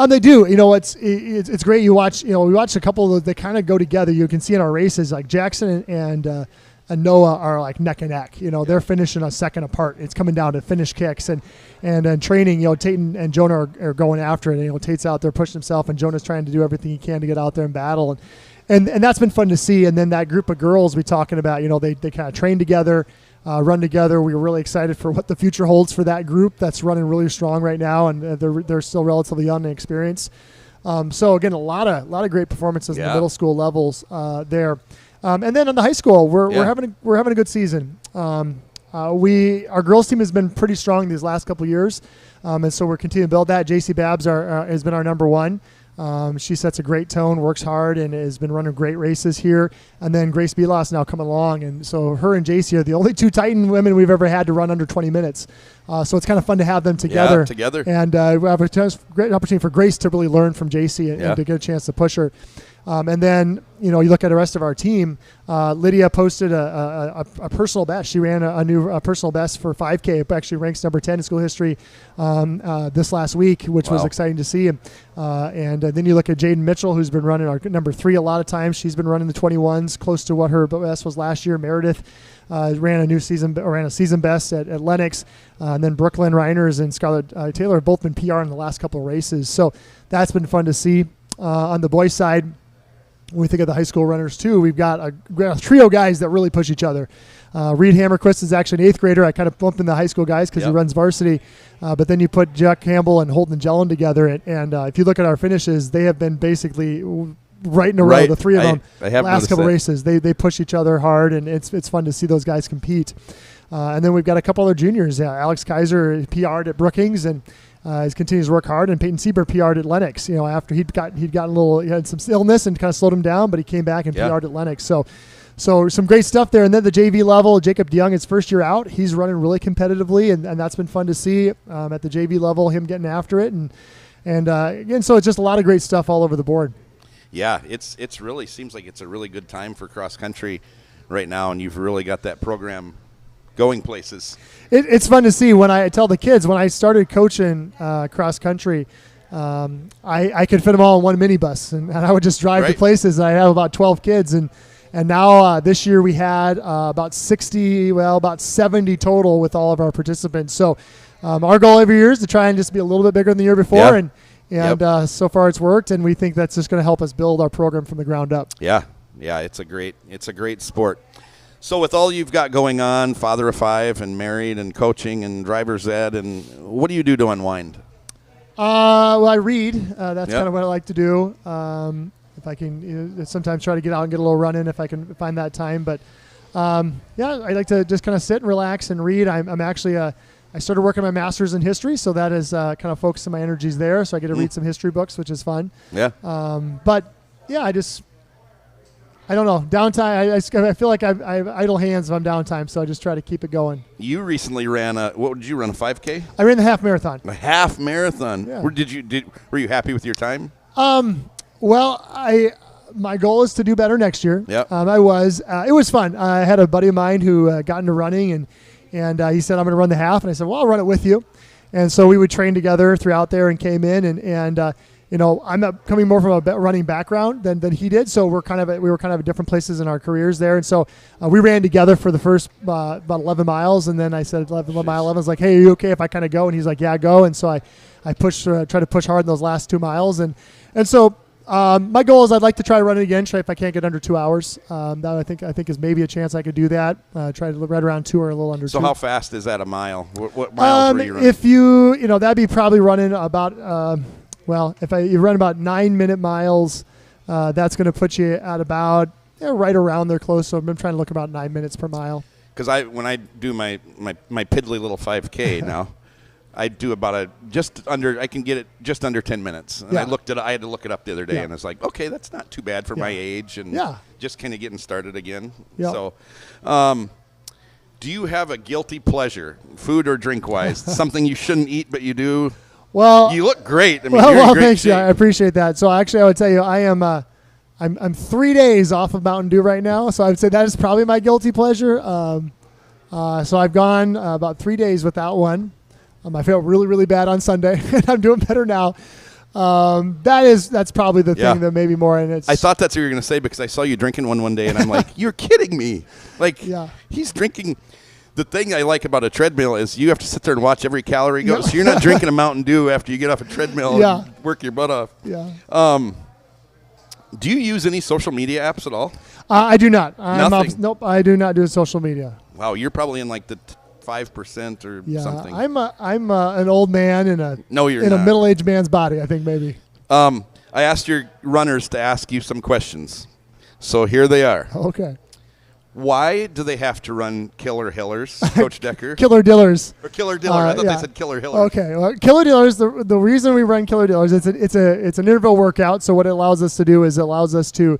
They do. It's great. You watch. We watch a couple of that kind of go together. You can see in our races like Jackson and Noah are like neck and neck. They're finishing a second apart. It's coming down to finish kicks and training. Tate and Jonah are going after it. Tate's out there pushing himself, and Jonah's trying to do everything he can to get out there and battle. And that's been fun to see. And then that group of girls we talking about. They kind of train together. Run together. We were really excited for what the future holds for that group that's running really strong right now, and they're still relatively young and experienced. So again, a lot of great performances in the middle school levels there, and then on the high school, we're having a good season. Our girls team has been pretty strong these last couple of years, and so we're continuing to build that. JC Babs has been our number 1. She sets a great tone, works hard, and has been running great races here. And then Grace Bilas now coming along. And so her and JC are the only 2 Titan women we've ever had to run under 20 minutes. So it's kind of fun to have them together. Yeah, together. And we have a great opportunity for Grace to really learn from JC and to get a chance to push her. And then, you look at the rest of our team. Lydia posted a personal best. She ran a new personal best for 5K. It actually ranks number 10 in school history this last week, which was exciting to see. And then you look at Jaden Mitchell, who's been running our number 3 a lot of times. She's been running the 21s, close to what her best was last year. Meredith ran a season best at Lennox. And then Brooklyn Reiners and Scarlett Taylor have both been PR in the last couple of races. So that's been fun to see. On the boys' side, when we think of the high school runners too, we've got a trio guys that really push each other. Reed Hammerquist is actually an 8th grader. I kind of bumped in the high school guys because he runs varsity. But then you put Jack Campbell and Holden Jellin together. And if you look at our finishes, they have been basically right in a row, the 3 of them. Last couple races, they push each other hard, and it's fun to see those guys compete. And then we've got a couple other juniors. Alex Kaiser PR'd at Brookings, and he continues to work hard, and Peyton Sieber PR'd at Lennox. After he had some illness and kind of slowed him down, but he came back and PR'd at Lennox. So some great stuff there. And then the JV level, Jacob DeYoung, his first year out, he's running really competitively, and that's been fun to see at the JV level, him getting after it. And again, so it's just a lot of great stuff all over the board. Yeah, it's really seems like it's a really good time for cross country right now, and you've really got that program going places. It's fun to see. When I tell the kids, when I started coaching cross country, I could fit them all in one minibus, and I would just drive to places. I have about 12 kids, and now this year we had about 70 total with all of our participants. So our goal every year is to try and just be a little bit bigger than the year before, and so far it's worked, and we think that's just going to help us build our program from the ground up. Yeah, it's a great sport. So with all you've got going on, father of 5 and married and coaching and driver's ed, and what do you do to unwind? Well, I read. That's kind of what I like to do. If I can, sometimes try to get out and get a little run in if I can find that time. But I like to just kind of sit and relax and read. I'm actually I started working my master's in history, so that is kind of focusing my energies there. So I get to read some history books, which is fun. Yeah. I don't know. Downtime, I feel like I have idle hands if I'm downtime, so I just try to keep it going. You recently ran what did you run, a 5K? I ran the half marathon. A half marathon. Yeah. Were you happy with your time? Well, my goal is to do better next year. Yeah. I was. It was fun. I had a buddy of mine who got into running, and he said, I'm going to run the half. And I said, well, I'll run it with you. And so we would train together throughout there and came in, and I'm coming more from a running background than he did, so we were kind of at different places in our careers there, and so we ran together for the first about 11 miles, and then I said mile 11 I was like, hey, are you okay if I kind of go? And he's like, yeah, go. And so I pushed, try to push hard in those last 2 miles, and so my goal is I'd like to try to run it again, try if I can't get under 2 hours. That I think is maybe a chance I could do that. Try to right around 2 or a little under 2. So how fast is that a mile? What miles were you running? If that'd be probably running about. Well, if you run about 9-minute miles, that's going to put you at about right around there close. So I'm trying to look about 9 minutes per mile. because when I do my piddly little 5K now, I do about I can get it just under 10 minutes. And Yeah. I had to look it up the other day, Yeah. and it's like, okay, that's not too bad for my age, and Yeah. just kind of getting started again. Yeah. So, do you have a guilty pleasure, food or drink-wise, something you shouldn't eat but you do? Well, You look great. I mean, well, you're in great thanks. shape. Yeah, I appreciate that. So actually, I would tell you, I am. I'm 3 days off of Mountain Dew right now, so I would say that is probably my guilty pleasure. So I've gone about 3 days without one. I felt really, really bad on Sunday, and I'm doing better now. That's probably the Yeah. thing that maybe more. And it's I thought that's what you were going to say because I saw you drinking one day, and I'm like, you're kidding me. Like, Yeah. he's drinking. The thing I like about a treadmill is you have to sit there and watch every calorie go. Yeah. So you're not drinking a Mountain Dew after you get off a treadmill Yeah. and work your butt off. Yeah. Do you use any social media apps at all? I do not. Nothing. Nope. I do not do social media. Wow, you're probably in like the 5% or Yeah. something. I'm an old man in a No, you're in not. a middle-aged man's body. I think maybe. I asked your runners to ask you some questions. So here they are. Okay. Why do they have to run Killer Hillers, Coach Decker? Killer Dillers. Or Killer Diller. I thought yeah. they said Killer Hillers. Okay, well, Killer Dealers. The reason we run Killer Dealers, it's an interval workout. So what it allows us to do is it allows us to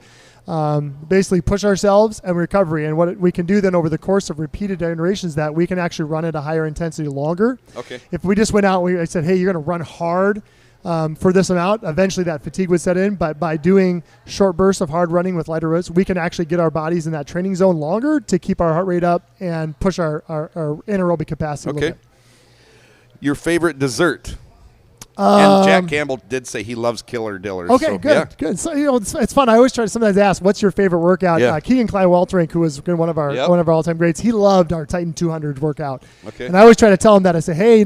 basically push ourselves and recovery. And what we can do then over the course of repeated iterations, that we can actually run at a higher intensity longer. Okay. If we just went out and I said, hey, you're going to run hard for this amount, eventually that fatigue would set in. But by doing short bursts of hard running with lighter routes, we can actually get our bodies in that training zone longer to keep our heart rate up and push our anaerobic capacity a little Okay. bit. Your favorite dessert? And Jack Campbell did say he loves Killer Dillers. Okay, so, good, yeah. good. So it's fun. I always try to sometimes ask, "What's your favorite workout?" Yeah. Keegan Klein Welterink, who was one of our Yep. all-time greats, he loved our Titan 200 workout. Okay. And I always try to tell him that. I say, "Hey,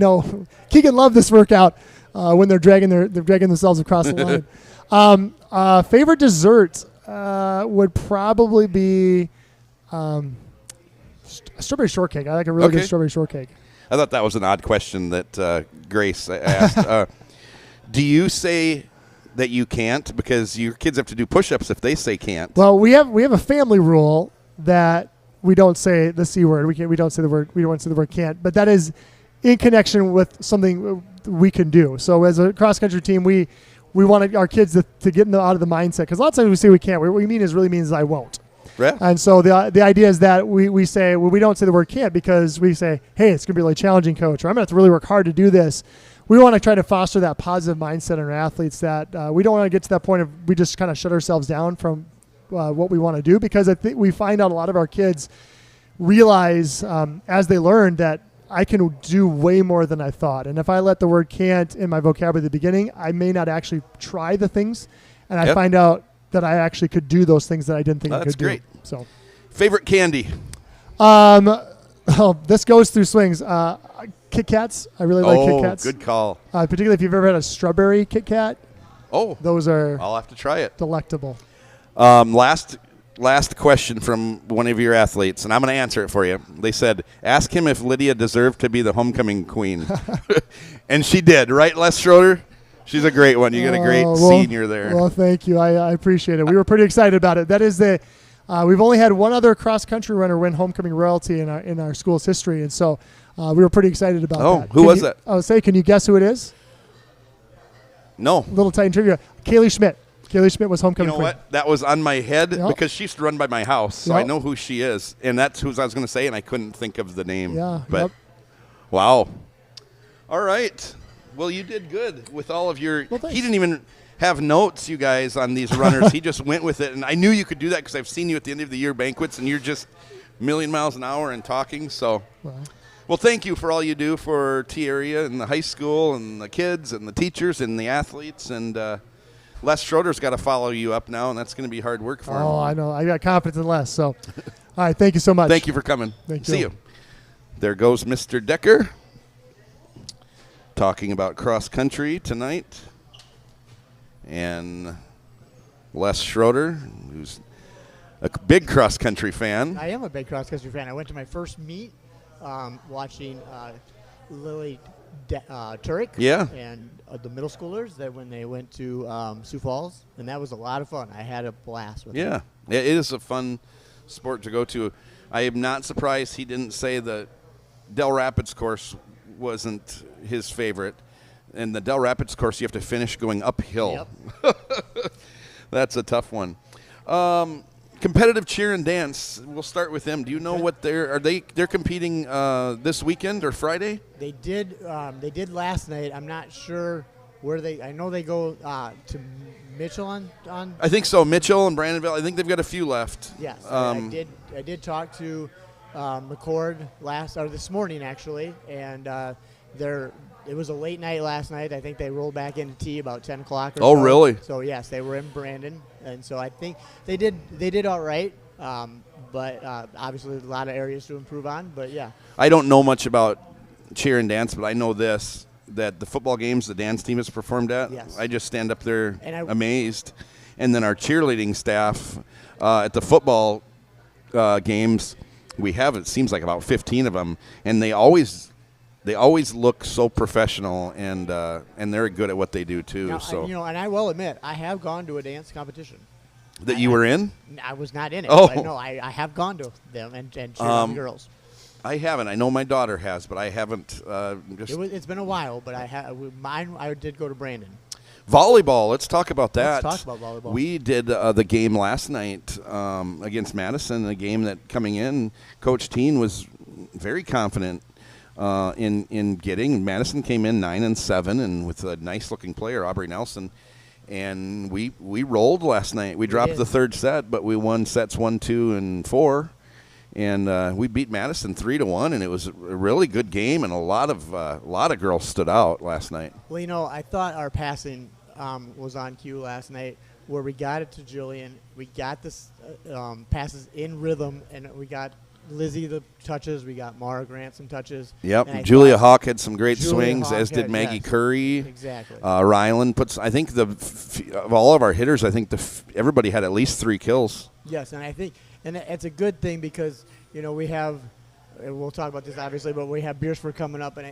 Keegan loved this workout when they're dragging themselves across the line." Favorite dessert would probably be strawberry shortcake. I like a really Okay. good strawberry shortcake. I thought that was an odd question that Grace asked. Do you say that you can't because your kids have to do push-ups if they say can't? Well, we have a family rule that we don't say the C word. We don't say the word. We don't say the word can't. But that is in connection with something we can do. So as a cross-country team, we want our kids to get out of the mindset, because a lot of times we say we can't. What we mean really means I won't. Yeah. And so the idea is that we say, well, we don't say the word can't because we say, hey, it's going to be really challenging, coach, or I'm going to have to really work hard to do this. We want to try to foster that positive mindset in our athletes, that we don't want to get to that point of we just kind of shut ourselves down from what we want to do, because I think we find out a lot of our kids realize as they learn that I can do way more than I thought. And if I let the word can't in my vocabulary at the beginning, I may not actually try the things, and I find out that I actually could do those things that I didn't think I could That's great. do. So, Favorite candy? This goes through swings. Kit Kats. I really like Kit Kats. Good call. Particularly if you've ever had a strawberry Kit Kat. Oh, Those are I'll have to try it. delectable. Last question from one of your athletes, and I'm going to answer it for you. They said, ask him if Lydia deserved to be the homecoming queen. And she did, right, Les Schroeder? She's a great one. You got a great senior there. Well, thank you. I appreciate it. We were pretty excited about it. That is we've only had one other cross-country runner win homecoming royalty in our school's history, and so we were pretty excited about that. Who was that? I would say, can you guess who it is? No. Little Titan trivia. Kaylee Schmidt. Kaylee Schmidt was You homecoming know queen. what? That was on my head Yep. because she used to run by my house, so I Yep. know who she is. And that's who I was going to say, and I couldn't think of the name. Yeah. But, Yep. wow. All right. Well, you did good with all of your Well, thanks. he didn't even have notes, you guys, on these runners. He just went with it. And I knew you could do that because I've seen you at the end of the year banquets, and you're just a million miles an hour and talking. So, well, thank you for all you do for T area and the high school and the kids and the teachers and the athletes. And Les Schroeder's got to follow you up now, and that's going to be hard work for him. Oh, I know. I got confidence in Les. So, all right. Thank you so much. Thank you for coming. Thank See you. you. There goes Mr. Decker talking about cross country tonight. And Les Schroeder, who's a big cross country fan. I am a big cross country fan. I went to my first meet watching Lily Turek Yeah. and the middle schoolers that when they went to Sioux Falls, and that was a lot of fun. I had a blast with it. Yeah, it is a fun sport to go to. I am not surprised he didn't say the Del Rapids course wasn't his favorite. And the Del Rapids course, you have to finish going uphill. Yep. That's a tough one. Competitive cheer and dance. We'll start with them. Do you know what they're competing this weekend or Friday? They did last night. I'm not sure where I know they go to Mitchell on. I think so. Mitchell and Brandonville. I think they've got a few left. Yes, I did talk to McCord this morning actually, and it was a late night last night. I think they rolled back into tea about 10 o'clock or so. Oh, really? So yes, they were in Brandon, and so I think they did all right. But obviously a lot of areas to improve on. But yeah, I don't know much about cheer and dance, but I know this, that the football games the dance team has performed at, yes. I just stand up there And amazed. And then our cheerleading staff at the football games, we have, it seems like about 15 of them, and they always look so professional, and they're good at what they do too. now, So and I will admit I have gone to a dance competition. that you were in? I was not in it. Oh. But no, I have gone to them and cheered on the girls. I haven't. I know my daughter has, but I haven't. It's been a while, but I did go to Brandon. Volleyball. Let's talk about that. Let's talk about volleyball. We did the game last night against Madison, a game that coming in, Coach Teen was very confident in getting. Madison came in 9-7, and with a nice-looking player, Aubrey Nelson, and we rolled last night. We dropped the third set, but we won sets 1, 2, and 4. And we beat Madison 3-1, and it was a really good game, and a lot of girls stood out last night. Well, I thought our passing was on cue last night, where we got it to Jillian. We got this passes in rhythm, and we got Lizzie the touches. We got Mara Grant some touches. Yep, Julia Hawk had some great swings, as did Maggie yes, Curry. Exactly. Rylan puts. I think of all of our hitters, I think everybody had at least 3 kills. Yes, and I think. And it's a good thing because, we have, and we'll talk about this obviously, but we have Beersford coming up, and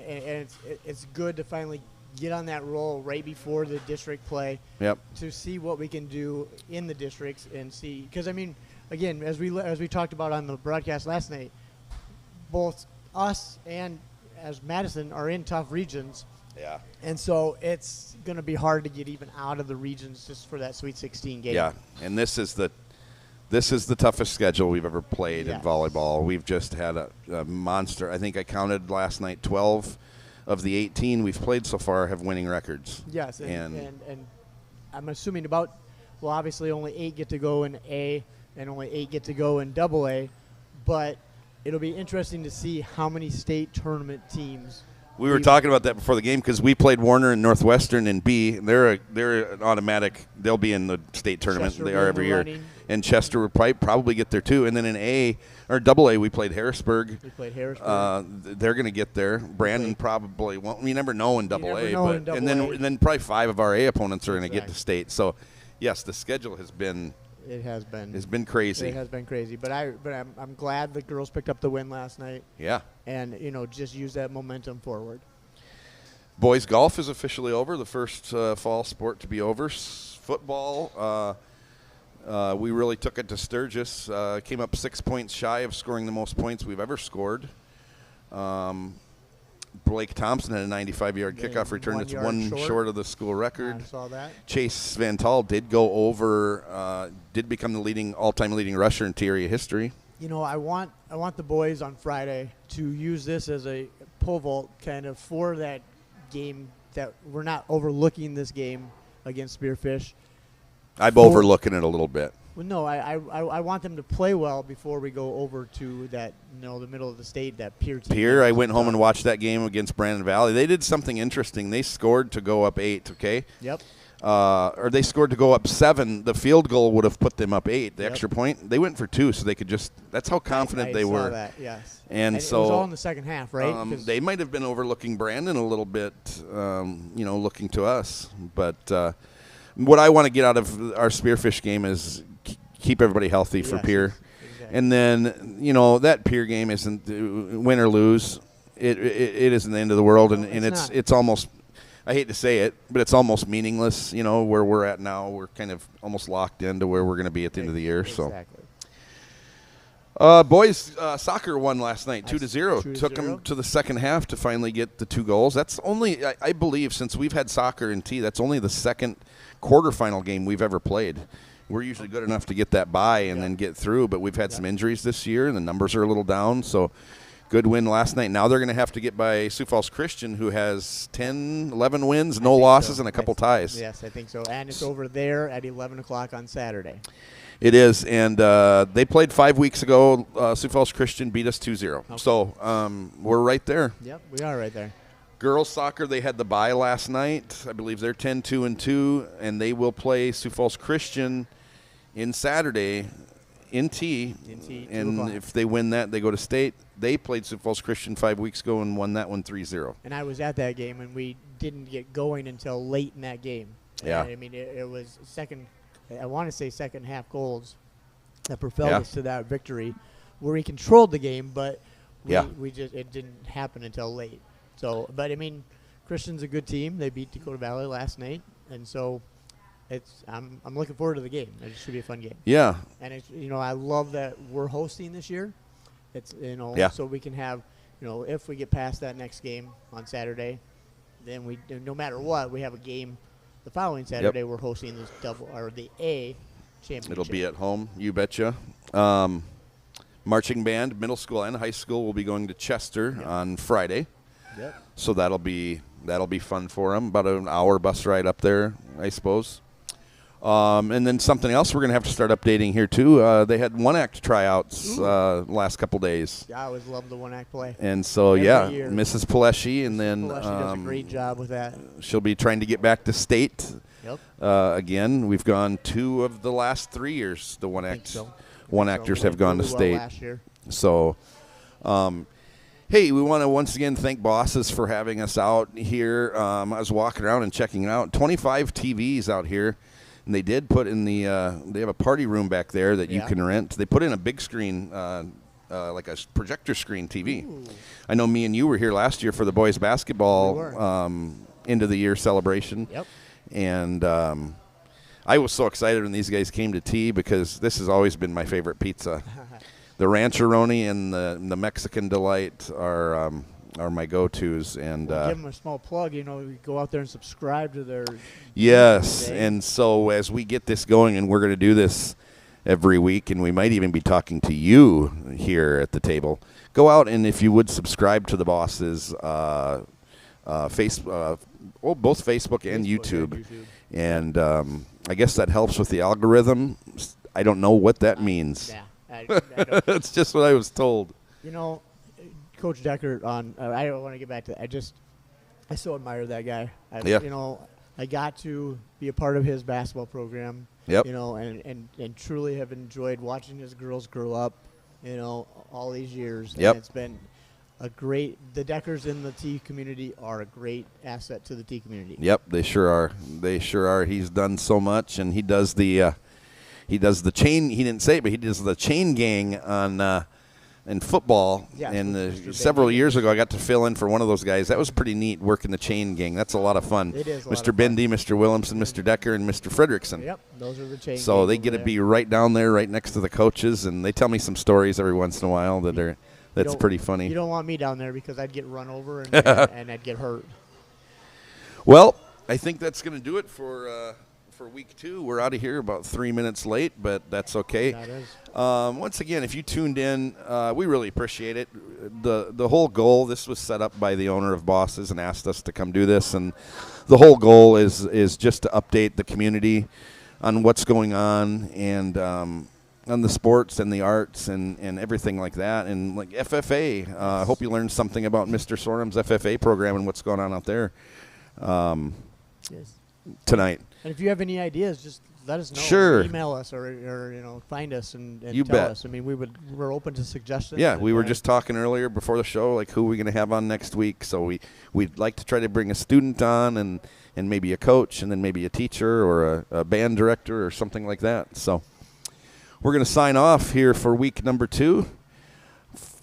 it's good to finally get on that roll right before the district play. Yep. To see what we can do in the districts and see, because again, as we talked about on the broadcast last night, both us and as Madison are in tough regions. Yeah. And so it's going to be hard to get even out of the regions just for that Sweet 16 game. Yeah, and this is the toughest schedule we've ever played in volleyball. We've just had a monster. I think I counted last night 12 of the 18 we've played so far have winning records. Yes, and I'm assuming obviously only 8 get to go in A and only 8 get to go in AA, but it'll be interesting to see how many state tournament teams. We were talking about that before the game because we played Warner and Northwestern in B. They're an automatic. They'll be in the state tournament. Chester they are every year. running. And Chester would probably get there too. And then in A or AA, we played Harrisburg. They're going to get there. Brandon probably won't. You never know in AA. And then probably 5 of our A opponents are going to get to state. So, yes, the schedule has been. It has been. It's been crazy. It has been crazy, but I'm glad the girls picked up the win last night. Yeah. And just use that momentum forward. Boys golf is officially over. The first fall sport to be over. Football. We really took it to Sturgis. Came up 6 points shy of scoring the most points we've ever scored. Blake Thompson had a 95-yard kickoff return. It's one short of the school record. I saw that. Chase Van Tall did go over, did become the all-time leading rusher in area history. I want the boys on Friday to use this as a pole vault kind of for that game, that we're not overlooking this game against Spearfish. I'm overlooking it a little bit. Well, no, I want them to play well before we go over to that, the middle of the state, that Pier team. Pier, I went home and watched that game against Brandon Valley. They did something interesting. They scored to go up 8, okay? Yep. Or they scored to go up 7. The field goal would have put them up 8. The extra point, they went for 2, so they could just. That's how confident they were. I saw that, yes. And so it was all in the second half, right? They might have been overlooking Brandon a little bit, looking to us. But what I want to get out of our Spearfish game is keep everybody healthy for Pier. Exactly. And then, that Pier game isn't win or lose. It isn't the end of the world, and it's almost. I hate to say it, but it's almost meaningless. Where we're at now, we're kind of almost locked into where we're going to be at the end of the year. Exactly. Boys soccer won last night, 2-0. 2-0. Took them to the second half to finally get the 2 goals. That's only, I believe, since we've had soccer in T, that's only the second quarterfinal game we've ever played. We're usually good enough to get that bye and then get through, but we've had some injuries this year, and the numbers are a little down. So good win last night. Now they're going to have to get by Sioux Falls Christian, who has 10, 11 wins, no losses, and a couple ties. Yes, I think so. And it's over there at 11 o'clock on Saturday. It is, and they played 5 weeks ago. Sioux Falls Christian beat us 2-0. Okay. So we're right there. Yep, we are right there. Girls soccer, they had the bye last night. I believe they're 10-2-2, and they will play Sioux Falls Christian in Saturday in T. And if they win that, they go to state. They played Sioux Falls Christian 5 weeks ago and won that one 3-0. And I was at that game, and we didn't get going until late in that game. Yeah. And I mean, it was I want to say second half goals that propelled us to that victory, where we controlled the game, but it didn't happen until late. So, but I mean, Christian's a good team. They beat Dakota Valley last night, and so I'm looking forward to the game. It should be a fun game. Yeah. And it's, I love that we're hosting this year. It's so we can have, if we get past that next game on Saturday, then no matter what, we have a game the following Saturday. We're hosting this the A championship. It'll be at home, you betcha. Marching band, middle school and high school, will be going to Chester on Friday. Yep. So that'll be fun for them. About an hour bus ride up there, I suppose. And then something else we're going to have to start updating here, too. They had one-act tryouts last couple days. Yeah, I always love the one-act play. And so, Every year. Mrs. Paleshi, and then Paleshi does a great job with that. She'll be trying to get back to state. Yep. Again, we've gone 2 of the last 3 years. The one-actors have gone to state. Last year. So, hey, we want to once again thank Bosses for having us out here. I was walking around and checking it out. 25 TVs out here. And they did put in they have a party room back there that you can rent. They put in a big screen, like a projector screen TV. Ooh. I know me and you were here last year for the boys basketball end of the year celebration. Yep. And I was so excited when these guys came to tea because this has always been my favorite pizza. The Rancheroni and the Mexican Delight are my go-tos. And give them a small plug. We go out there and subscribe to their. Yes, and so as we get this going, and we're going to do this every week, and we might even be talking to you here at the table. Go out and if you would subscribe to the Bosses, both Facebook and YouTube. And I guess that helps with the algorithm. I don't know what that means. Yeah, I don't. It's just what I was told. Coach Decker I don't want to get back to that. I so admire that guy. I got to be a part of his basketball program. Yep. And truly have enjoyed watching his girls grow up, all these years. Yep. And it's been the Deckers in the T community are a great asset to the T community. Yep, they sure are. He's done so much, and he does the chain. He didn't say it, but he does the chain gang on in football. Yeah, and several years ago, I got to fill in for one of those guys. That was pretty neat, working the chain gang. That's a lot of fun. It is. Mr. Bendy, Mr. Williamson, Mr. Decker, and Mr. Fredrickson. Yep, those are the chain. So they get to be right down there, right next to the coaches, and they tell me some stories every once in a while that's pretty funny. You don't want me down there because I'd get run over and I'd get hurt. Well, I think that's going to do it for week 2. We're out of here about 3 minutes late, but that's okay. That is. Once again, if you tuned in, we really appreciate it. The whole goal, this was set up by the owner of Bosses and asked us to come do this, and the whole goal is just to update the community on what's going on and on the sports and the arts and everything like that. And like FFA, I hope you learned something about Mr. Sorum's FFA program and what's going on out there tonight. And if you have any ideas, just let us know. Sure. Email us or find us and You tell bet. us. I mean, we're open to suggestions. Yeah, we were just talking earlier before the show, like who are we going to have on next week. So we'd like to try to bring a student on and maybe a coach and then maybe a teacher or a band director or something like that. So we're going to sign off here for week number 2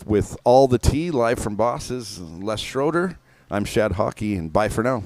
with All the Tea live from Bosses. Les Schroeder. I'm Shad Hockey, and bye for now.